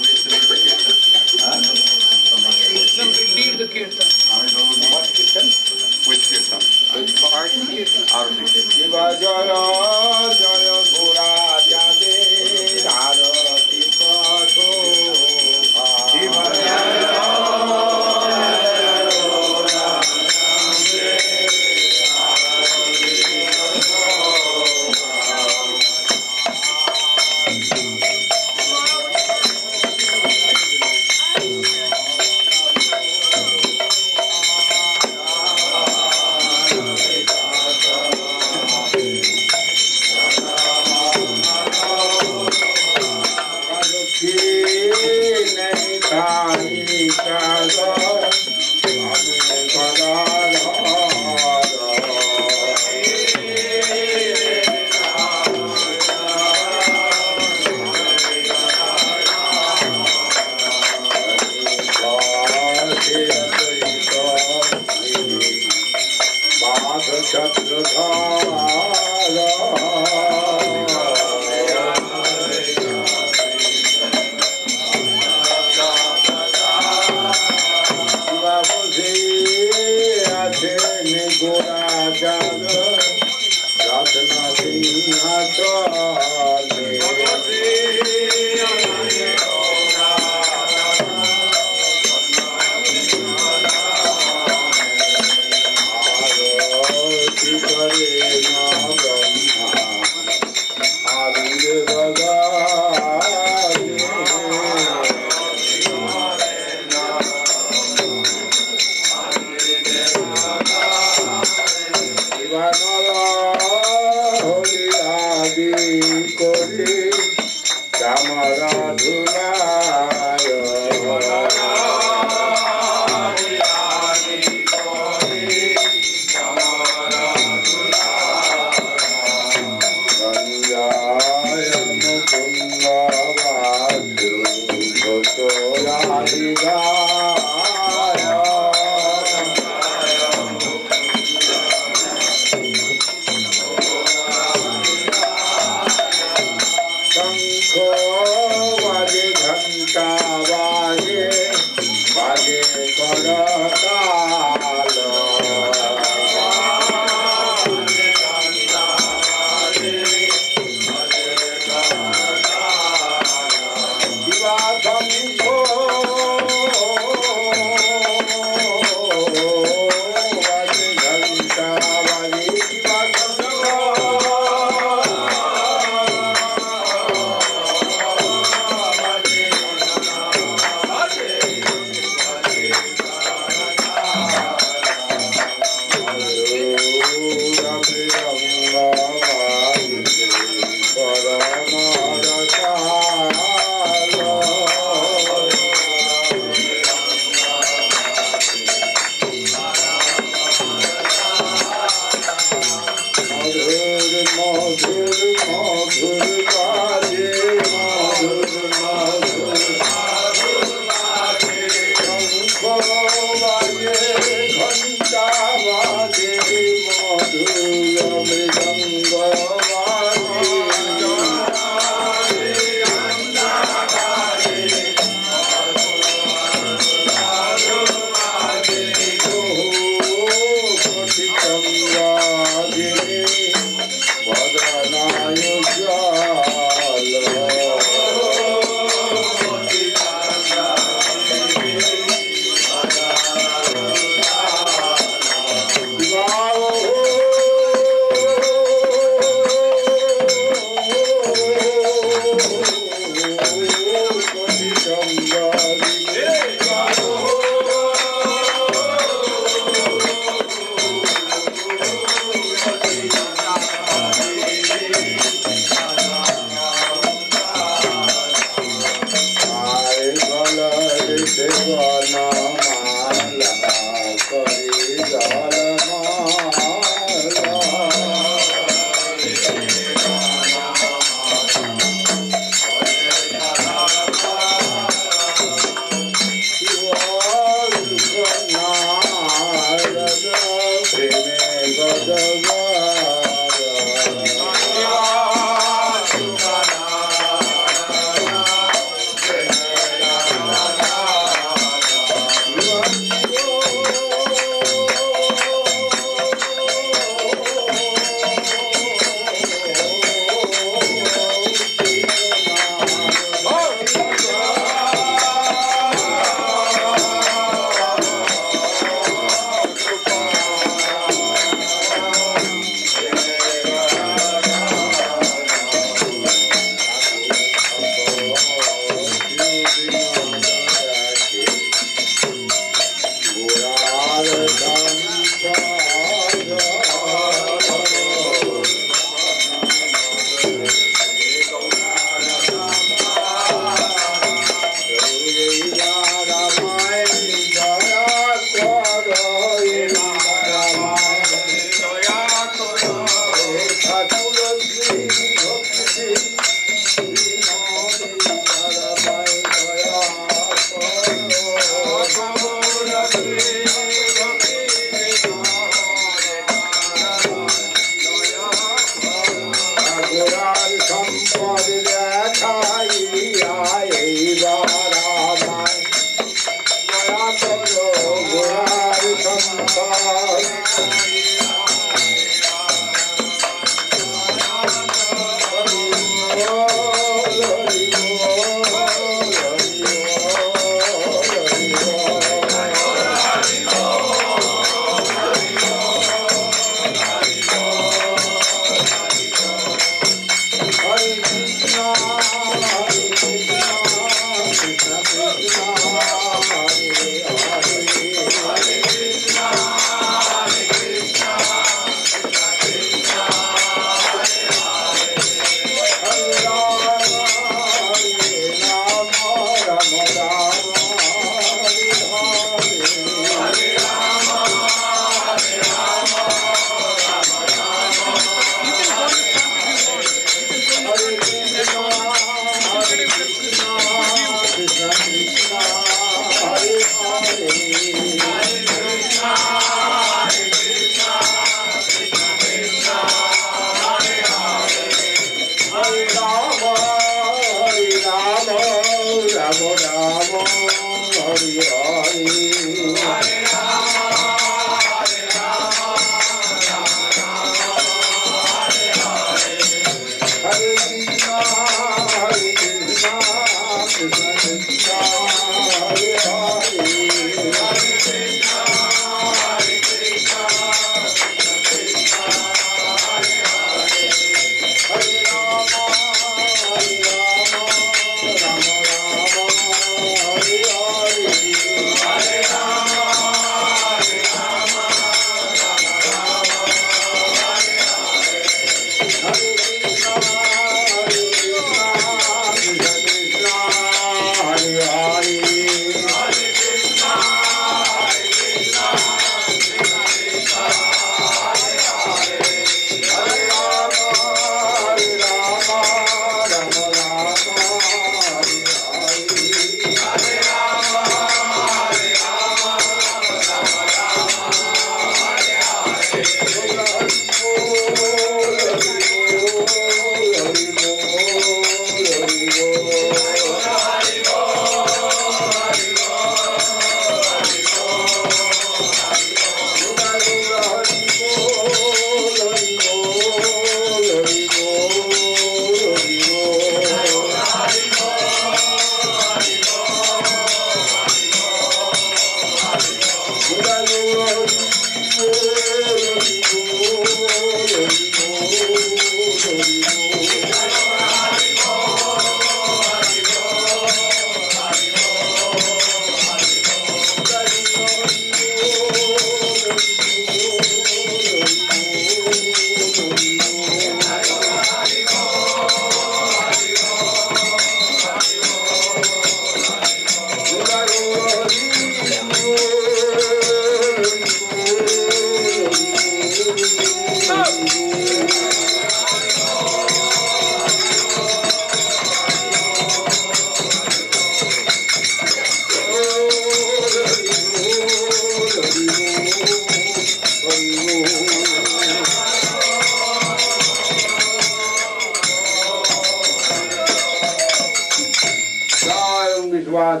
Srila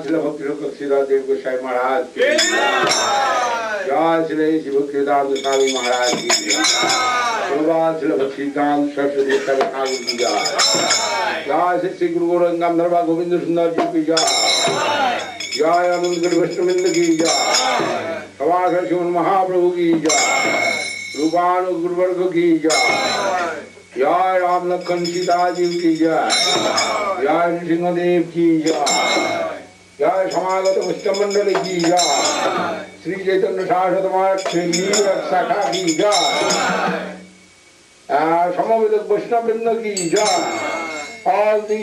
Sridhar Maharaja ki Jai Srila AC Bhaktivedanta Swami Maharaj ki Srila Sridhar Saraswat ki Jai Jai Sri Guru Radha Govinda Maharaja ki Jai Jai Anand Vishnuvinda ki Jai Srila Sridhar Mahaprabhu ki Jai Rupanu Guru Varga ki Jai Jai Ram Lakhan Sita Ji ki Jai Jai Singhadev ki Jai Jai Samagata Vastamandali ki Jai Sri Chaitanya Saraswat Maharaj Sakha ki Jai Samavita Vaishnavrinda ki Jai all the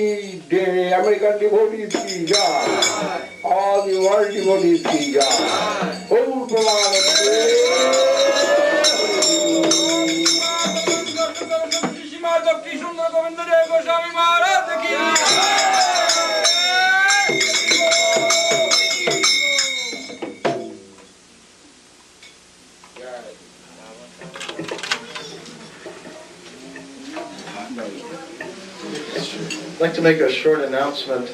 American devotees ki Jai all the world devotees ki Jai Om Pramanam Srila Govinda Maharaja ki I'd like to make a short announcement.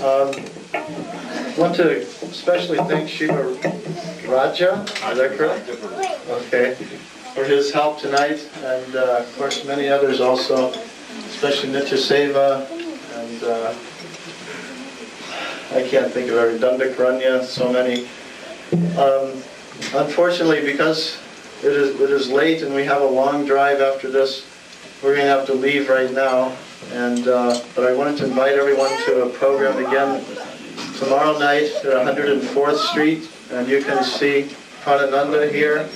I want to especially thank Srila Raja, is that correct? Okay, for his help tonight, and of course many others also, especially Nitya Seva, and I can't think of every, Dandakaranya, so many. Unfortunately, because it is late and we have a long drive after this, we're going to have to leave right now. And but I wanted to invite everyone to a program again tomorrow night at 104th Street, and you can see Pranananda here,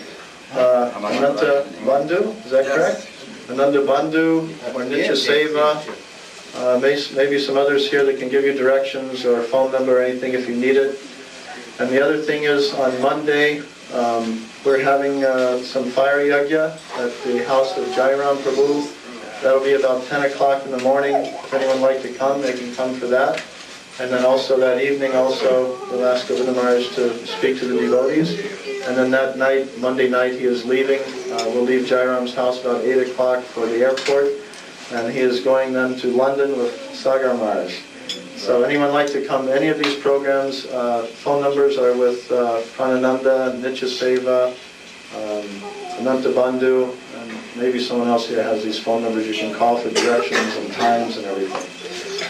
Ananta Bandhu, is that correct? Ananda Bandhu, or Nitya Seva, maybe some others here that can give you directions or phone number or anything if you need it. And the other thing is on Monday, we're having some fire yajna at the house of Jairam Prabhu. That'll be about 10 o'clock in the morning. If anyone would like to come, they can come for that. And then also that evening, we'll ask Govinda Maharaj to speak to the devotees. And then that night, Monday night, he is leaving. We'll leave Jairam's house about 8 o'clock for the airport. And he is going then to London with Sagar Maharaj. So anyone like to come to any of these programs, phone numbers are with Pranananda, Nitya Seva, Ananta Bandhu, and maybe someone else here has these phone numbers you can call for directions and times and everything.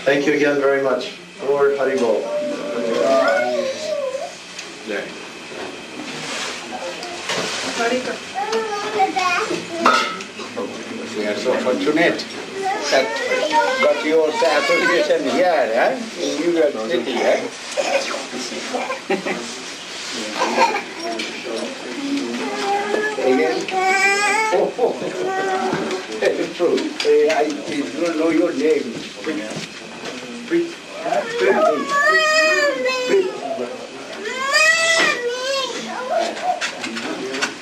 Thank you again very much. Lord Haribol. We are so fortunate that got your association here, in New York City. Again? It's true. I don't know your name.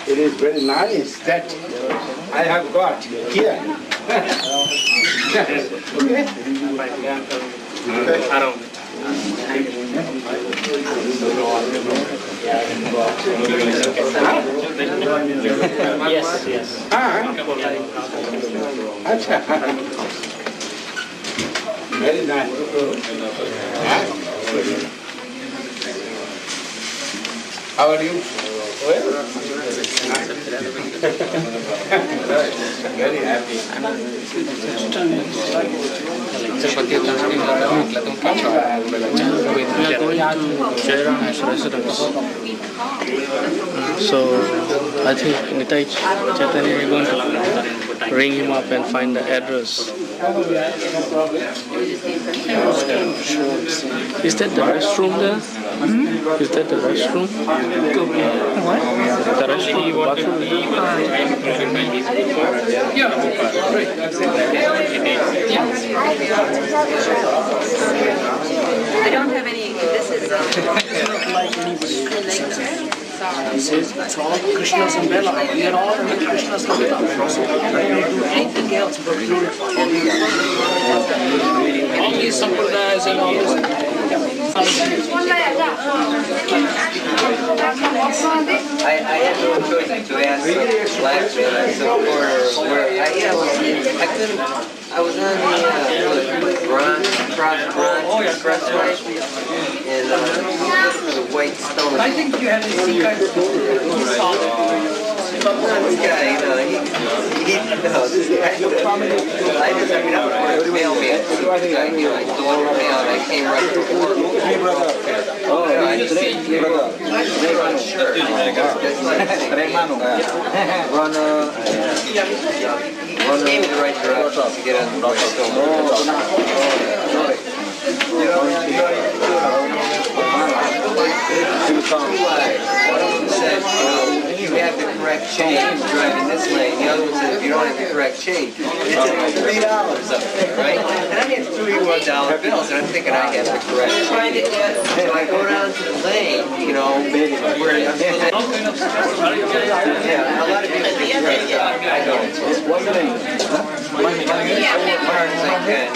It is very nice that I have got here. Yes. Very nice. How are you? Well, very happy. So I think Nitai Chaitanya is going to ring him up and find the address. Is that the restroom there? Is that the restroom? What? The restroom, bathroom? I don't have any. This is like anybody. He says it's all Krishna's umbrella. We are all under Krishna's umbrella. I don't do anything else but glorify. All these sampradayas and all this. I had no choice to answer last year, so I was on the bronze bronze expressway in the white stone. I think you had to see guys This guy, you know, he knows this guy. I was a mailman, so I delivered mail and I came right to work. I just see you run shirt. Just like he gave me the right directions to get on the white stone. One of them said, you have the correct change driving this lane. The other one said, if you don't have the correct change, it's $3 up there, right? And I had $3 bills, and I'm thinking I have the correct change. So I go down to the lane, you know, where I'm supposed to... Yeah, a lot of people get dressed up. I don't. It's one lane. As hard as I can.